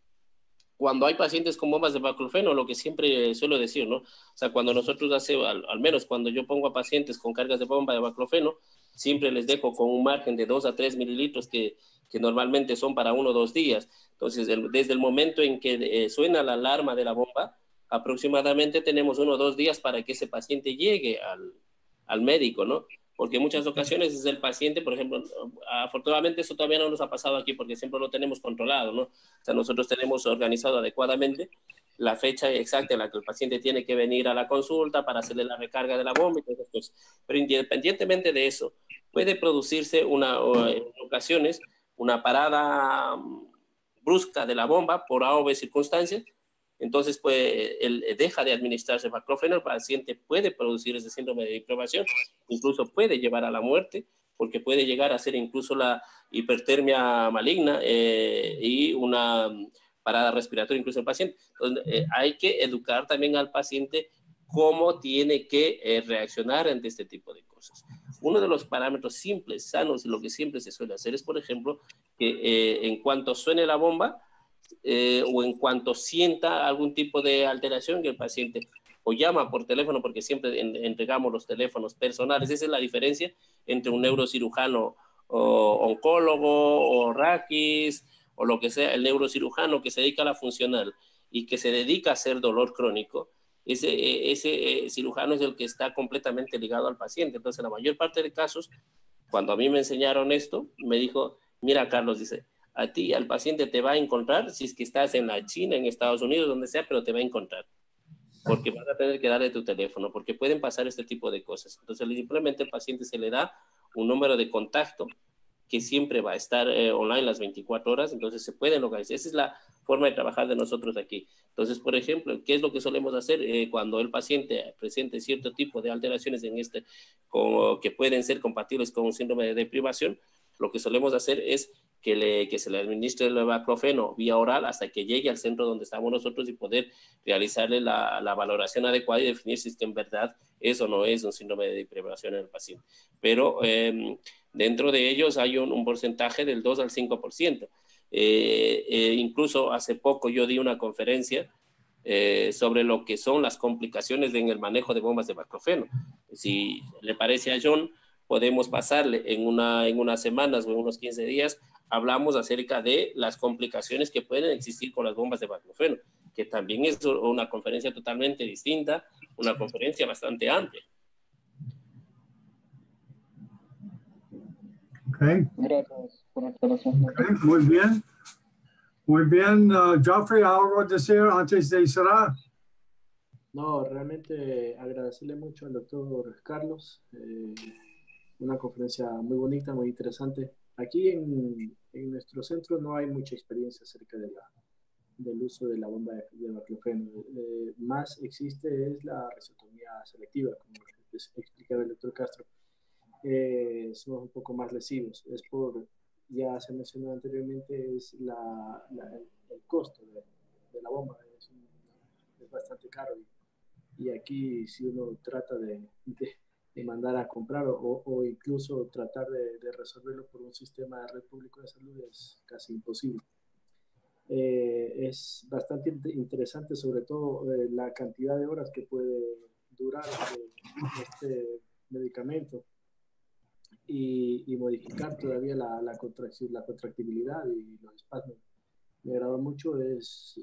cuando hay pacientes con bombas de baclofeno, lo que siempre suelo decir, ¿no? O sea, cuando nosotros al menos cuando yo pongo a pacientes con cargas de bomba de baclofeno, siempre les dejo con un margen de 2 a 3 mililitros que normalmente son para 1 o 2 días. Entonces, desde el momento en que suena la alarma de la bomba, aproximadamente tenemos 1 o 2 días para que ese paciente llegue al médico, ¿no? Porque en muchas ocasiones es el paciente, por ejemplo, afortunadamente eso todavía no nos ha pasado aquí porque siempre lo tenemos controlado, ¿no? O sea, nosotros tenemos organizado adecuadamente la fecha exacta en la que el paciente tiene que venir a la consulta para hacerle la recarga de la bomba y todas esas cosas. Pero independientemente de eso, puede producirse en ocasiones una parada brusca de la bomba por A o B circunstancias. Entonces, pues, él deja de administrarse baclofeno, el paciente puede producir ese síndrome de deprivación, incluso puede llevar a la muerte, porque puede llegar a ser incluso la hipertermia maligna y una parada respiratoria incluso el paciente. Entonces, hay que educar también al paciente cómo tiene que reaccionar ante este tipo de cosas. Uno de los parámetros simples, sanos, y lo que siempre se suele hacer es, por ejemplo, que en cuanto suene la bomba, o en cuanto sienta algún tipo de alteración, que el paciente o llama por teléfono, porque siempre entregamos los teléfonos personales. Esa es la diferencia entre un neurocirujano o oncólogo o raquis o lo que sea. El neurocirujano que se dedica a la funcional y que se dedica a hacer dolor crónico, ese cirujano es el que está completamente ligado al paciente. Entonces, la mayor parte de casos, cuando a mí me enseñaron esto, me dijo, mira, Carlos, dice, a ti, al paciente te va a encontrar, si es que estás en la China, en Estados Unidos, donde sea, pero te va a encontrar. Porque vas a tener que darle tu teléfono, porque pueden pasar este tipo de cosas. Entonces, simplemente al paciente se le da un número de contacto que siempre va a estar online las 24 horas, entonces se pueden localizar. Esa es la forma de trabajar de nosotros aquí. Entonces, por ejemplo, ¿qué es lo que solemos hacer cuando el paciente presente cierto tipo de alteraciones que pueden ser compatibles con un síndrome de deprivación? Lo que solemos hacer es que se le administre el baclofeno vía oral hasta que llegue al centro donde estamos nosotros y poder realizarle la valoración adecuada y definir si es que en verdad es o no es un síndrome de deprivación en el paciente. Pero dentro de ellos hay un porcentaje del 2 al 5%. Incluso hace poco yo di una conferencia sobre lo que son las complicaciones en el manejo de bombas de baclofeno. Si le parece a John, podemos pasarle en unas semanas o en unos 15 días, hablamos acerca de las complicaciones que pueden existir con las bombas de baclofeno, que también es una conferencia totalmente distinta, una conferencia bastante amplia. Okay. Gracias por la aclaración. Okay, muy bien. Muy bien. Joffrey, ¿algo a decir antes de cerrar? No, realmente agradecerle mucho al doctor Carlos. Una conferencia muy bonita, muy interesante. Aquí en nuestro centro no hay mucha experiencia acerca del uso de la bomba de baclofeno. Más existe es la resotomía selectiva, como explicaba el doctor Castro. Somos un poco más lesivos. Es por, ya se mencionó anteriormente, es el costo de la bomba. Es bastante caro. Y aquí si uno trata de mandar a comprar o incluso tratar de resolverlo por un sistema de red público de salud es casi imposible. Es bastante interesante, sobre todo la cantidad de horas que puede durar este medicamento y modificar todavía la contractibilidad y los espasmos. Me agrada mucho, es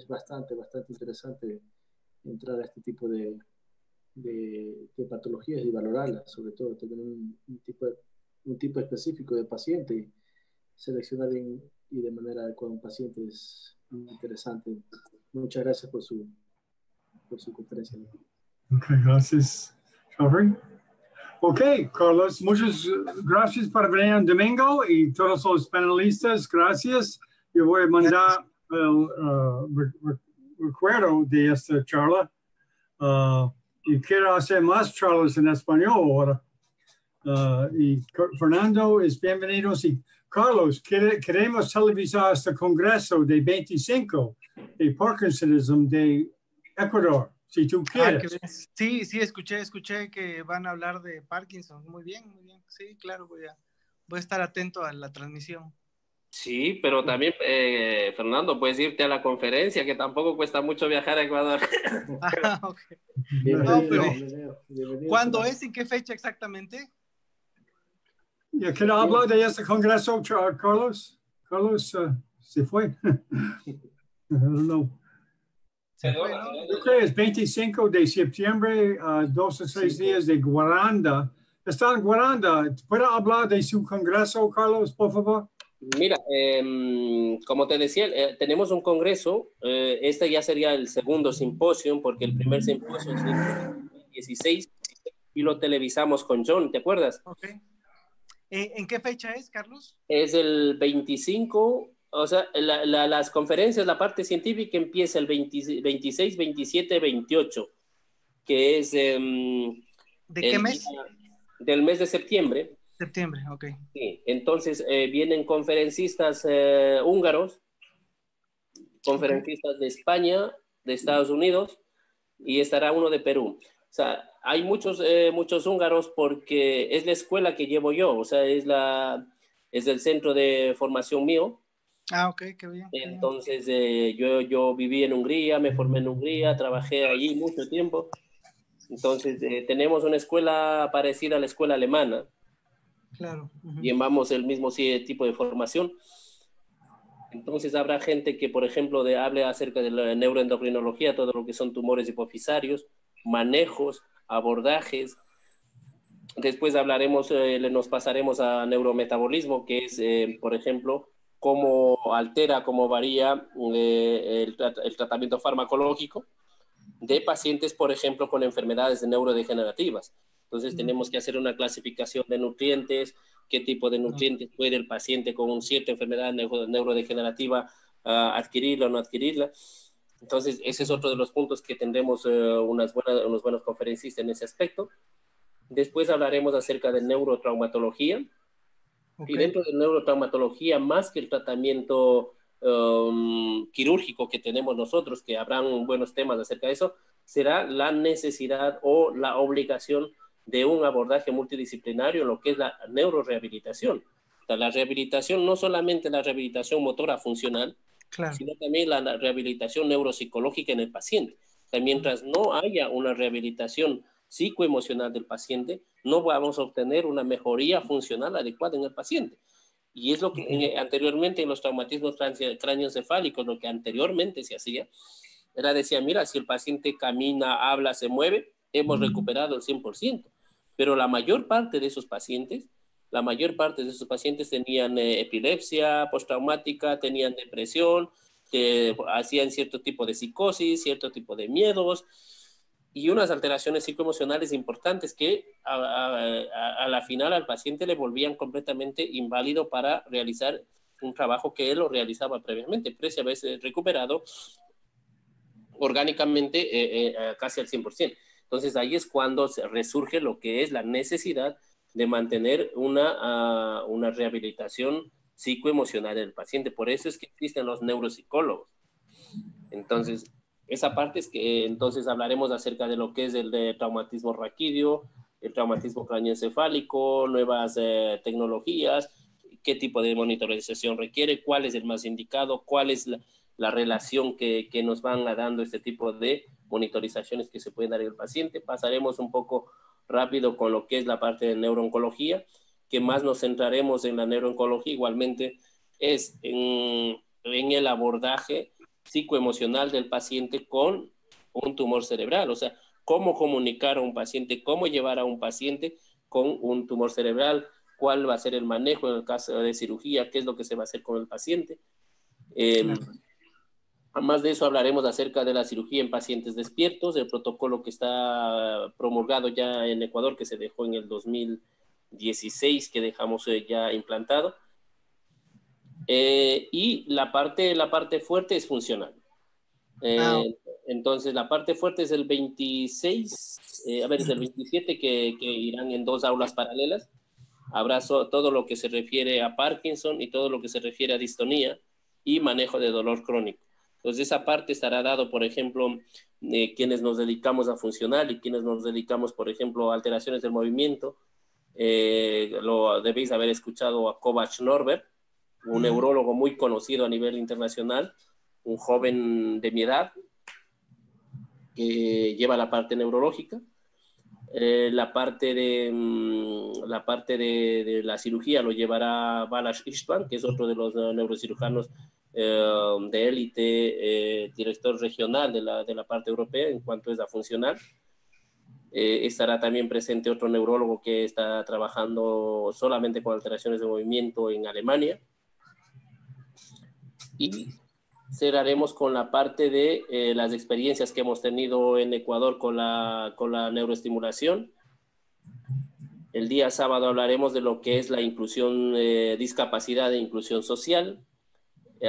bastante interesante entrar a este tipo de patologías y valorarlas, sobre todo tener un tipo específico de paciente y seleccionar bien y de manera adecuada un paciente es muy interesante. Muchas gracias por su conferencia. Ok, gracias, Joffrey. Ok, Carlos, muchas gracias por venir el domingo y todos los panelistas, gracias. Yo voy a mandar el recuerdo de esta charla. Y quiero hacer más charlas en español ahora. Y Fernando es bienvenido. Y Carlos, queremos televisar este congreso de 25 de Parkinsonism de Ecuador, si tú quieres. Sí, escuché que van a hablar de Parkinson. Muy bien. Sí, claro, voy a estar atento a la transmisión. Sí, pero también, Fernando, puedes irte a la conferencia, que tampoco cuesta mucho viajar a Ecuador. Okay. Bienvenido. ¿Cuándo es? ¿En qué fecha exactamente? ¿Ya quiero hablar de este congreso, Carlos? Carlos se fue. I don't know. Se fue, ¿no? Yo creo que es 25 de septiembre, 2 o 3 días de Guaranda. Está en Guaranda. ¿Puede hablar de su congreso, Carlos, por favor? Mira, como te decía, tenemos un congreso. Este ya sería el segundo simposio, porque el primer simposio es el 16 y lo televisamos con John, ¿te acuerdas? Ok. ¿En qué fecha es, Carlos? Es el 25, o sea, las conferencias, la parte científica empieza el 26, 27, 28, que es... ¿De qué mes? Del mes de septiembre. Septiembre, ok. Sí, entonces vienen conferencistas húngaros, conferencistas de España, de Estados Unidos, y estará uno de Perú. O sea, hay muchos húngaros porque es la escuela que llevo yo, o sea, es el centro de formación mío, Ah, ok, qué bien. Entonces, yo viví en Hungría, me formé en Hungría, trabajé allí mucho tiempo. Entonces, tenemos una escuela parecida a la escuela alemana. Claro. Llevamos el mismo tipo de formación. Entonces, habrá gente que, por ejemplo, hable acerca de la neuroendocrinología, todo lo que son tumores hipofisarios, manejos, abordajes. Después hablaremos, nos pasaremos a neurometabolismo, que es, por ejemplo, cómo altera, cómo varía el tratamiento farmacológico de pacientes, por ejemplo, con enfermedades neurodegenerativas. Entonces tenemos que hacer una clasificación de nutrientes, qué tipo de nutrientes puede el paciente con una cierta enfermedad neurodegenerativa adquirirla o no adquirirla. Entonces ese es otro de los puntos que tendremos unos buenos conferencistas en ese aspecto. Después hablaremos acerca de neurotraumatología. Y dentro de neurotraumatología, más que el tratamiento quirúrgico que tenemos nosotros, que habrán buenos temas acerca de eso, será la necesidad o la obligación de un abordaje multidisciplinario en lo que es la neurorehabilitación. O sea, la rehabilitación, no solamente la rehabilitación motora funcional, sino también la rehabilitación neuropsicológica en el paciente. O sea, mientras no haya una rehabilitación psicoemocional del paciente, no vamos a obtener una mejoría funcional adecuada en el paciente. Y es lo que anteriormente en los traumatismos cráneoencefálicos, lo que anteriormente se hacía, era decir, mira, si el paciente camina, habla, se mueve, hemos recuperado el 100%. Pero la mayor parte de esos pacientes tenían epilepsia postraumática, tenían depresión, hacían cierto tipo de psicosis, cierto tipo de miedos, y unas alteraciones psicoemocionales importantes que a la final al paciente le volvían completamente inválido para realizar un trabajo que él lo realizaba previamente, pese a haberse recuperado orgánicamente casi al 100%. Entonces ahí es cuando resurge lo que es la necesidad de mantener una rehabilitación psicoemocional del paciente. Por eso es que existen los neuropsicólogos. Entonces, esa parte es que entonces hablaremos acerca de lo que es el de traumatismo raquídeo, el traumatismo craneoencefálico, nuevas tecnologías, qué tipo de monitorización requiere, cuál es el más indicado, cuál es la relación que nos van dando este tipo de monitorizaciones que se pueden dar al paciente. Pasaremos un poco rápido con lo que es la parte de neurooncología, que más nos centraremos en la neurooncología, igualmente es en el abordaje psicoemocional del paciente con un tumor cerebral, o sea, cómo comunicar a un paciente, cómo llevar a un paciente con un tumor cerebral, cuál va a ser el manejo en el caso de cirugía, qué es lo que se va a hacer con el paciente. Además de eso hablaremos acerca de la cirugía en pacientes despiertos, el protocolo que está promulgado ya en Ecuador, que se dejó en el 2016, que dejamos ya implantado. Y la parte fuerte es funcional. Entonces la parte fuerte es el 26, es el 27 que irán en 2 aulas paralelas. Habrá todo lo que se refiere a Parkinson y todo lo que se refiere a distonía y manejo de dolor crónico. Entonces esa parte estará dado, por ejemplo, quienes nos dedicamos a funcional y quienes nos dedicamos, por ejemplo, a alteraciones del movimiento. Lo debéis haber escuchado a Kovac Norbert, un neurólogo muy conocido a nivel internacional, un joven de mi edad que lleva la parte neurológica. La parte de la cirugía lo llevará Balázs István, que es otro de los neurocirujanos de élite, director regional de la parte europea en cuanto es la funcional. Estará también presente otro neurólogo que está trabajando solamente con alteraciones de movimiento en Alemania. Y cerraremos con la parte de las experiencias que hemos tenido en Ecuador con la neuroestimulación. El día sábado hablaremos de lo que es la inclusión, discapacidad e inclusión social.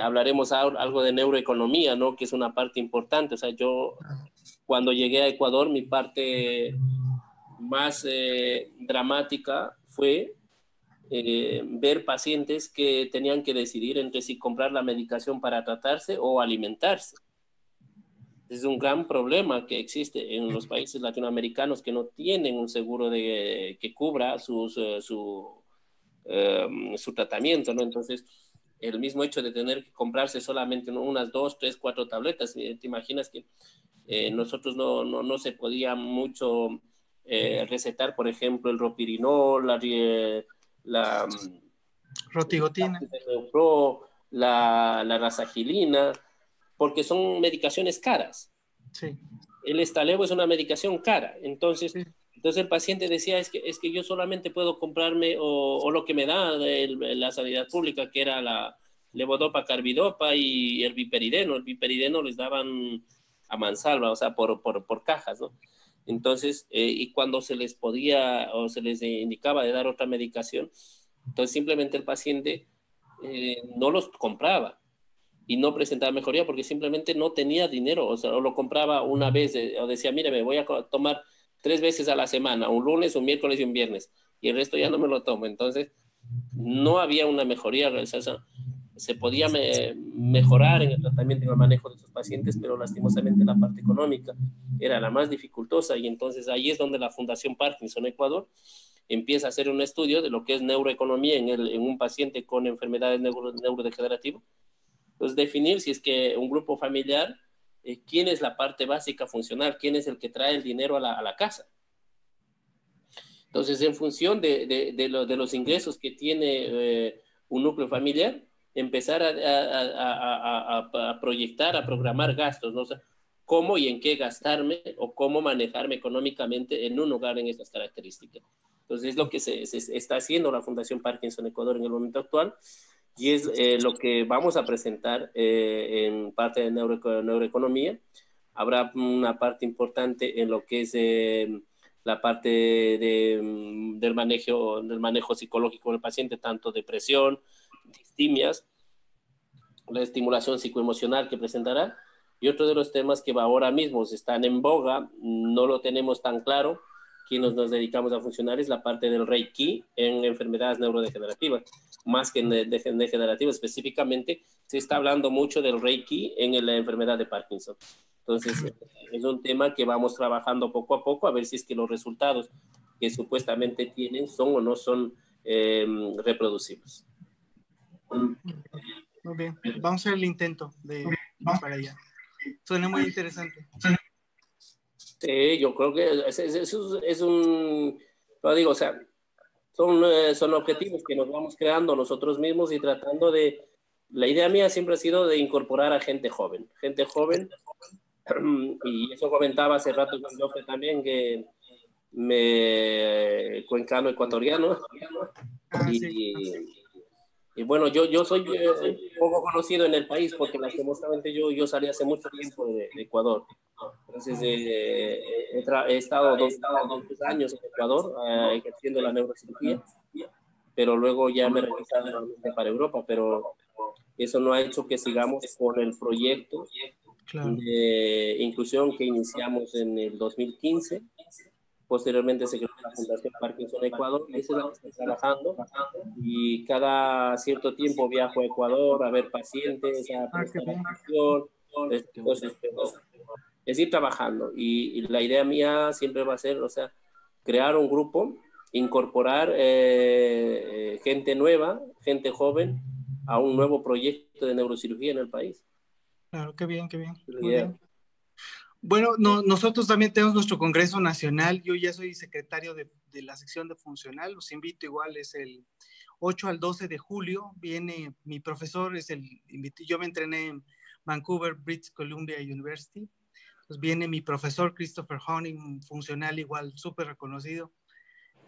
Hablaremos algo de neuroeconomía, ¿no? Que es una parte importante. O sea, yo cuando llegué a Ecuador, mi parte más dramática fue ver pacientes que tenían que decidir entre si comprar la medicación para tratarse o alimentarse. Es un gran problema que existe en los países latinoamericanos que no tienen un seguro que cubra su tratamiento, ¿no? Entonces, el mismo hecho de tener que comprarse solamente unas 2, 3, 4 tabletas. Te imaginas que nosotros no se podía mucho recetar, por ejemplo, el ropirinol, la rotigotina, la rasagilina, porque son medicaciones caras. sí. El Estalevo es una medicación cara, entonces, Sí. entonces el paciente decía, es que yo solamente puedo comprarme o lo que me da la sanidad pública, que era la levodopa, carbidopa y el viperideno. El viperideno les daban a mansalva, o sea, por cajas, ¿no? Entonces, y cuando se les podía o se les indicaba de dar otra medicación, entonces simplemente el paciente no los compraba y no presentaba mejoría porque simplemente no tenía dinero, o sea, o lo compraba una vez, o decía, mire, me voy a tomar 3 veces a la semana, un lunes, un miércoles y un viernes, y el resto ya no me lo tomo. Entonces, no había una mejoría, o sea, se podía mejorar en el tratamiento y el manejo de esos pacientes, pero lastimosamente la parte económica era la más dificultosa, y entonces ahí es donde la Fundación Parkinson Ecuador empieza a hacer un estudio de lo que es neuroeconomía en un paciente con enfermedades neurodegenerativas. Entonces, definir si es que un grupo familiar, quién es la parte básica funcional, quién es el que trae el dinero a la casa. Entonces, en función de los ingresos que tiene un núcleo familiar, empezar a proyectar, a programar gastos, ¿no? O sea, cómo y en qué gastarme o cómo manejarme económicamente en un hogar en estas características. Entonces, es lo que se está haciendo la Fundación Parkinson Ecuador en el momento actual. Y es lo que vamos a presentar en parte de neuroeconomía. Habrá una parte importante en lo que es la parte del manejo psicológico del paciente, tanto depresión, distimias, la estimulación psicoemocional que presentará. Y otro de los temas que ahora mismo están en boga, no lo tenemos tan claro, quienes nos dedicamos a funcionar, es la parte del Reiki en enfermedades neurodegenerativas. Más que en degenerativas específicamente, se está hablando mucho del Reiki en la enfermedad de Parkinson. Entonces, es un tema que vamos trabajando poco a poco, a ver si es que los resultados que supuestamente tienen son o no son reproducibles. Muy bien, vamos a hacer el intento de ir para allá. Suena muy interesante. Sí, yo creo que es un, lo digo, o sea, son objetivos que nos vamos creando nosotros mismos y tratando de, la idea mía siempre ha sido de incorporar a gente joven, y eso comentaba hace rato con Jofe también, que cuencano ecuatoriano, y bueno, yo soy poco conocido en el país porque lastimosamente yo salí hace mucho tiempo de Ecuador. Entonces he estado dos años en Ecuador ejerciendo la neurocirugía, pero luego ya me he regresado nuevamente para Europa, pero eso no ha hecho que sigamos con el proyecto de inclusión que iniciamos en el 2015. Posteriormente se creó la Fundación Parkinson Ecuador, y esa es la que estoy trabajando, y cada cierto tiempo viajo a Ecuador a ver pacientes, a prestar atención. Entonces, es ir trabajando, y la idea mía siempre va a ser, o sea, crear un grupo, incorporar gente nueva, gente joven, a un nuevo proyecto de neurocirugía en el país. Claro, qué bien, muy bien. Bueno, nosotros también tenemos nuestro Congreso Nacional. Yo ya soy secretario de la sección de funcional. Los invito igual, es el 8 al 12 de julio. Viene mi profesor, yo me entrené en Vancouver, British Columbia University. Pues viene mi profesor Christopher Honing, funcional igual, súper reconocido.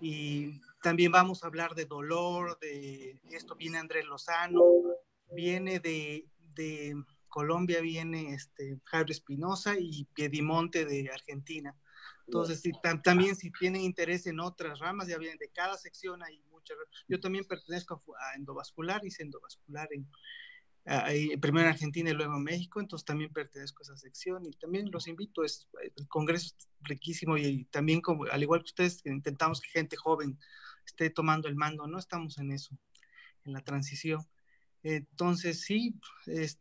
Y también vamos a hablar de dolor, de esto. Viene Andrés Lozano, viene de Colombia, viene Jairo Espinosa, y Piedimonte de Argentina. Entonces, también si tienen interés en otras ramas, ya vienen de cada sección, hay muchas. Yo también pertenezco a endovascular, hice endovascular primero en Argentina y luego en México, entonces también pertenezco a esa sección, y también los invito. El congreso es riquísimo, y también, al igual que ustedes, intentamos que gente joven esté tomando el mando, ¿no? Estamos en eso, en la transición. Entonces, sí,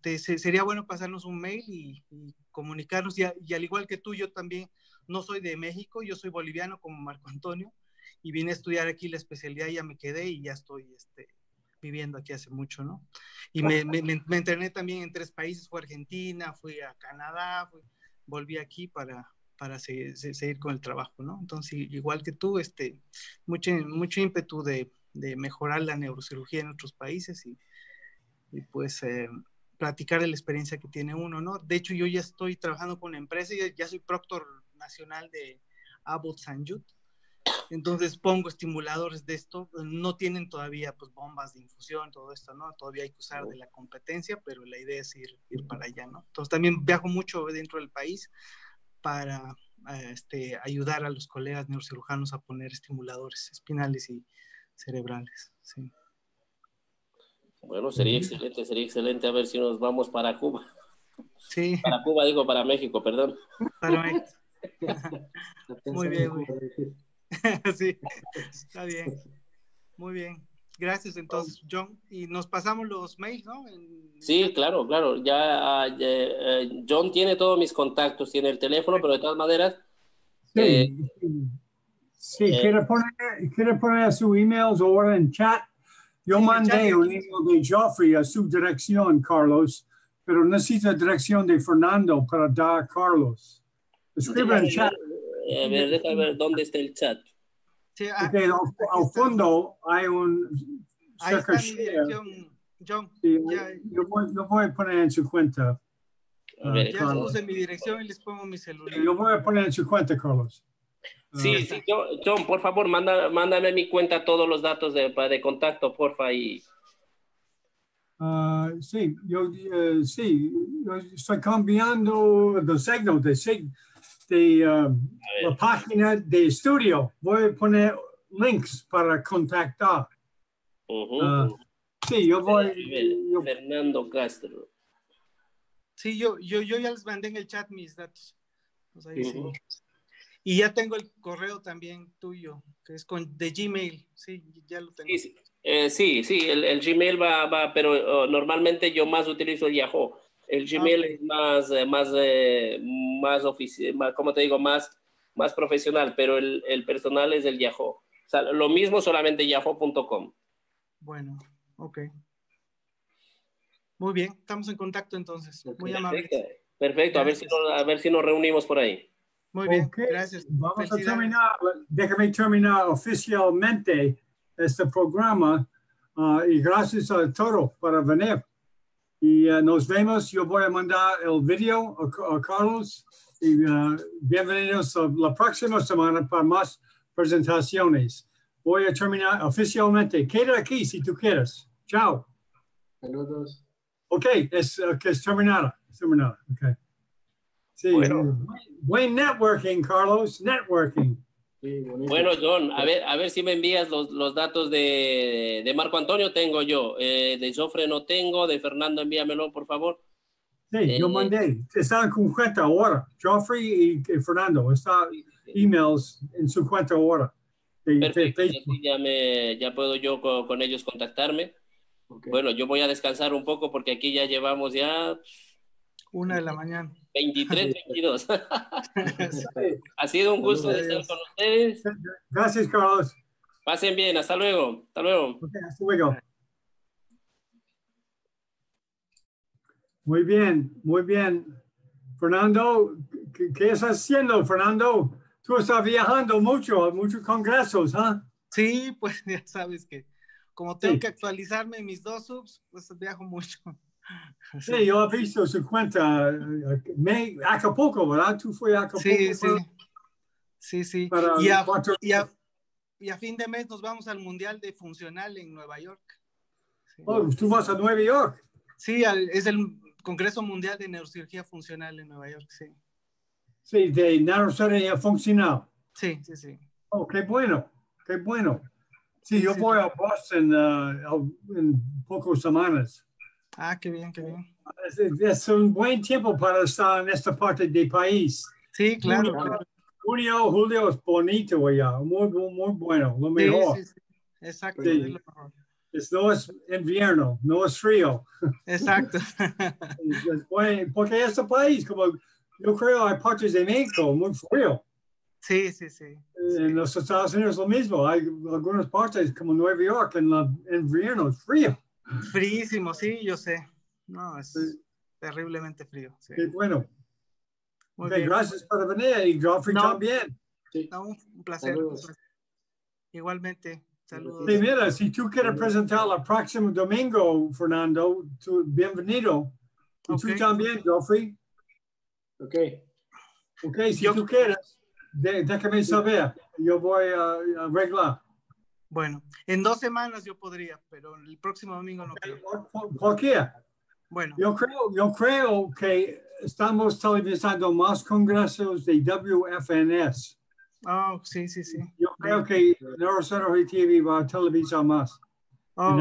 sería bueno pasarnos un mail y comunicarnos, y al igual que tú, yo también no soy de México, yo soy boliviano como Marco Antonio, y vine a estudiar aquí la especialidad, y ya me quedé, y ya estoy viviendo aquí hace mucho, ¿no? Y me entrené también en 3 países, fui a Argentina, fui a Canadá, volví aquí para seguir con el trabajo, ¿no? Entonces, igual que tú, mucho ímpetu de mejorar la neurocirugía en otros países y pues platicar de la experiencia que tiene uno, ¿no? De hecho, yo ya estoy trabajando con la empresa, ya soy proctor nacional de Abbott St. Jude. Entonces pongo estimuladores de esto, no tienen todavía pues bombas de infusión, todo esto, ¿no? Todavía hay que usar de la competencia, pero la idea es ir para allá, ¿no? Entonces también viajo mucho dentro del país para ayudar a los colegas neurocirujanos a poner estimuladores espinales y cerebrales, sí. Bueno, sería excelente a ver si nos vamos para Cuba. Sí. Para Cuba, digo, para México, perdón. Para México. Muy bien, muy bien. Sí, está bien. Muy bien. Gracias entonces, John. Y nos pasamos los mails, ¿no? Sí, claro. Ya John tiene todos mis contactos, tiene el teléfono, pero de todas maneras... ¿Quiere poner su email ahora en chat? Yo mandé un email de Geoffrey a su dirección, Carlos, pero necesito dirección de Fernando para dar a Carlos. Escribe en chat. Déjame ver dónde está el chat. Sí, okay, al fondo hay un... Ahí está mi dirección, John. Sí, yo voy a poner en su cuenta. Ya les puse mi dirección y les pongo mi celular. Yo voy a poner en su cuenta, Carlos. Sí, John, por favor, mándame a mi cuenta todos los datos de contacto, porfa. Sí, yo estoy cambiando el signo de la página de estudio. Voy a poner links para contactar. Sí, yo voy. Fernando Castro. Sí, yo ya les mandé en el chat mis datos. Pues ahí sí. Y ya tengo el correo también tuyo, que es de Gmail. Sí, ya lo tengo. Sí, el Gmail va, pero normalmente yo más utilizo el Yahoo. El Gmail es más oficial, como te digo, más profesional, pero el personal es el Yahoo. O sea, lo mismo, solamente yahoo.com. Bueno, ok. Muy bien, estamos en contacto entonces. Muy amable. Perfecto. A ver si nos reunimos por ahí. Muy bien, gracias. Vamos a terminar. Déjame terminar oficialmente este programa y gracias a todos por venir. Y nos vemos. Yo voy a mandar el video a Carlos y bienvenidos a la próxima semana para más presentaciones. Voy a terminar oficialmente. Queda aquí si tú quieres. Chao. Saludos. Ok, es terminada. Okay. Sí, buen networking, Carlos, networking. Sí, bueno, John, a ver si me envías los datos de Marco Antonio, tengo yo. De Joffre no tengo, de Fernando envíamelo, por favor. Sí, yo mandé. Están con cuenta ahora. Joffrey y Fernando. Están emails en su cuenta ahora. Perfecto, ya puedo yo con ellos contactarme. Okay. Bueno, yo voy a descansar un poco porque aquí ya llevamos ya... 1 de la mañana. 23, 22. Ha sido un gusto estar con ustedes. Gracias, Carlos. Pasen bien, hasta luego. Hasta luego. Okay, hasta luego. Muy bien. Fernando, ¿qué estás haciendo, Fernando? Tú estás viajando mucho a muchos congresos, ¿ah? Sí, pues ya sabes que como tengo que actualizarme mis 2 subs, pues viajo mucho. Sí, yo he visto su cuenta. Acapulco, ¿verdad? Tú fuiste a Acapulco. Sí. Y a fin de mes nos vamos al Mundial de Funcional en Nueva York. Sí. Oh, ¿tú vas a Nueva York? Sí, es el Congreso Mundial de Neurocirugía Funcional en Nueva York, sí. Sí, de neurocirugía funcional. Sí. Oh, qué bueno. Sí, yo voy a Boston en pocas semanas. Ah, qué bien. Es un buen tiempo para estar en esta parte del país. Sí, claro. Junio, julio es bonito allá, muy bueno, lo mejor. Sí. Exacto. Sí. No es invierno, no es frío. Exacto. Es bueno, porque este país, como yo creo, hay partes de México muy frío. Sí, sí, sí. En los Estados Unidos lo mismo. Hay algunas partes como Nueva York en invierno es frío. Fríísimo, sí, yo sé. No, es terriblemente frío. Sí. Qué bueno. Muy Okay, bien. gracias por venir y Geoffrey No. también. Sí. No, un placer. Saludos. Igualmente. Saludos. Sí, mira, si tú quieres presentar el próximo domingo, Fernando, bienvenido. Y tú Ok. también, Geoffrey. Ok. Ok, si Yo- tú quieres, déjame saber. Yo voy a arreglar. Bueno, en 2 semanas yo podría, pero el próximo domingo no creo. Cualquiera. Bueno, Yo creo que estamos televisando más congresos de WFNS. sí, sí, sí. Yo creo que Neurocentro TV va a televisar más Oh, en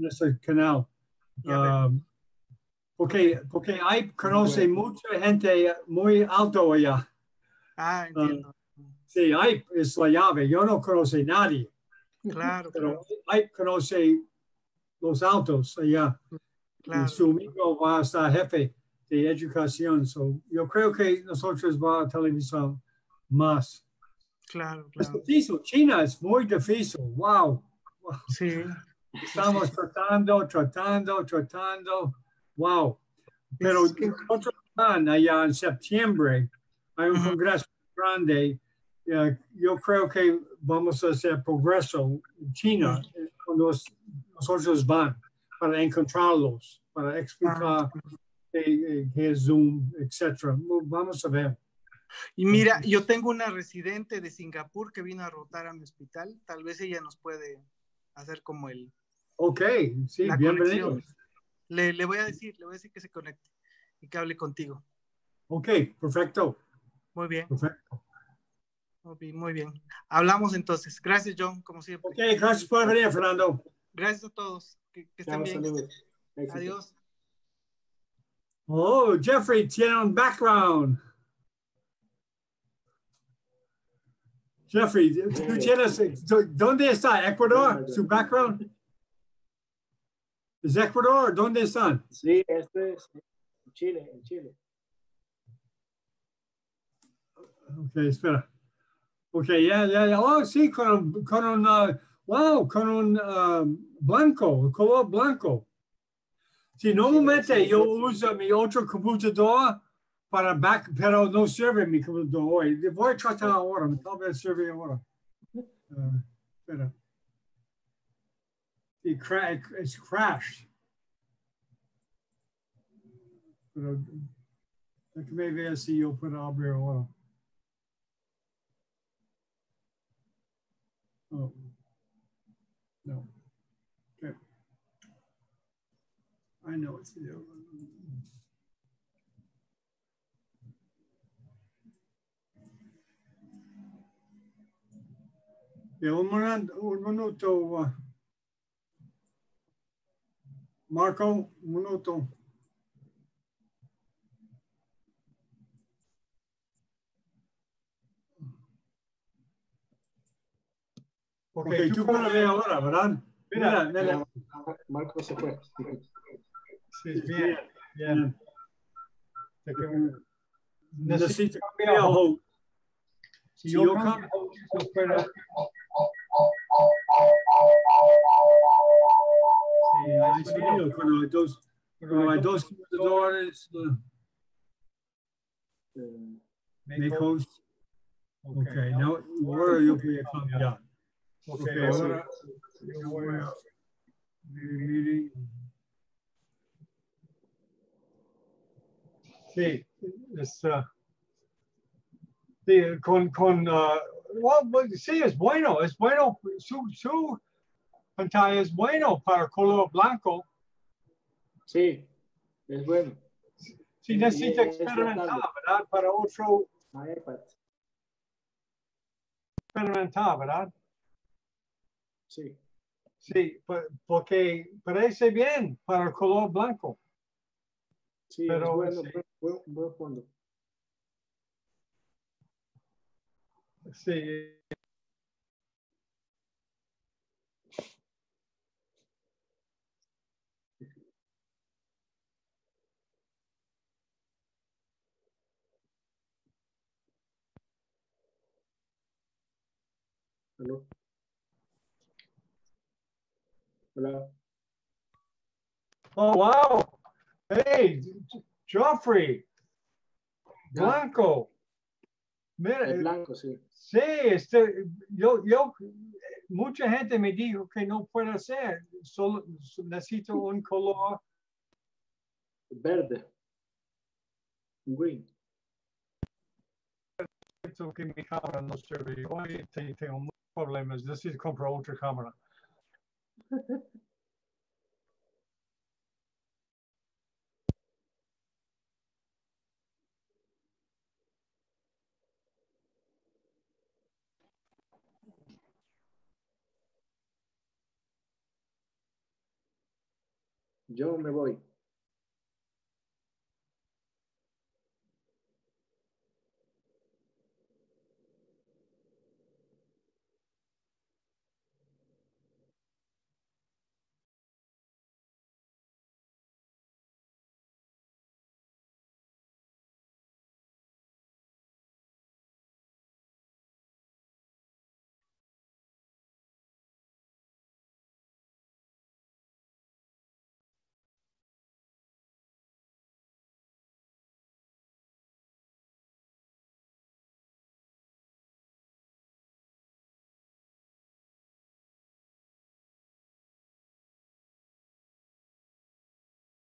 este canal. ya veo. Porque conoce mucha gente muy alto allá. Entiendo. Sí, hay es la llave. Yo no conoce a nadie, Claro, pero claro, hay conoce los altos allá. Y claro. su amigo va a ser jefe de educación. So, yo creo que nosotros va a televisar más. Claro, Es claro. difícil. China es muy difícil. Wow. Sí. Estamos tratando. Wow. Pero Es que, nosotros allá en septiembre hay un ujú, congreso grande. Yo creo que vamos a hacer progreso en China cuando nosotros van para encontrarlos, para explicar qué es Zoom, etc. Vamos a ver. Y mira, yo tengo una residente de Singapur que vino a rotar a mi hospital. Tal vez ella nos puede hacer como Ok, sí, la bienvenido. conexión. Le voy a decir que se conecte y que hable contigo. Ok, perfecto. Muy bien, Perfecto. muy bien. Hablamos entonces. Gracias, John, como siempre. Ok, gracias por venir, Fernando. Gracias a todos. Que estén Chao, bien. saludos. Éxito. Adiós. Oh, Jeffrey tiene un background. Jeffrey, ¿tú tienes, ¿dónde está Ecuador? ¿Su background? ¿Es Ecuador? ¿Dónde están? Sí, este es en Chile, en Chile. Ok, espera. Ok, ya. Oh, sí, con un blanco, color blanco. Sí, normalmente yo uso mi otro computador para pero no sirve mi computador hoy. Voy a tratar ahora, tal vez sirve ahora. Espera. It's crashed. Pero déjame ver si yo puedo abrir ahora. Oh, no. Okay. I know it's there. Un minuto, Marco, un minuto. Ok, tú puedes ver ahora, ¿verdad? Mira. Marco se fue. Sí, bien. Necesito cambiar host. Si yo cambio host, yo puedo. Sí, hay sonido cuando hay dos computadores. Make host. Ok, ahora yo voy a cambiar. Ok, ahora yo voy a meeting. Sí, sí, sí, es bueno, su pantalla es bueno para color blanco. Sí, es bueno. Sí, necesita experimentar, ¿verdad? Para otro iPad. experimentar, ¿verdad? Sí. Sí, porque parece bien para el color blanco. Sí, pero es bueno, buen fondo. Sí. Aló. Hola. Oh, wow. Hey, Joffrey. Blanco. Mira, El blanco, sí. sí, mucha gente me dijo que no puede hacer, solo necesito un color. Verde. Green. Esto que mi cámara no sirve. Hoy tengo muchos problemas, necesito comprar otra cámara. Yo me voy.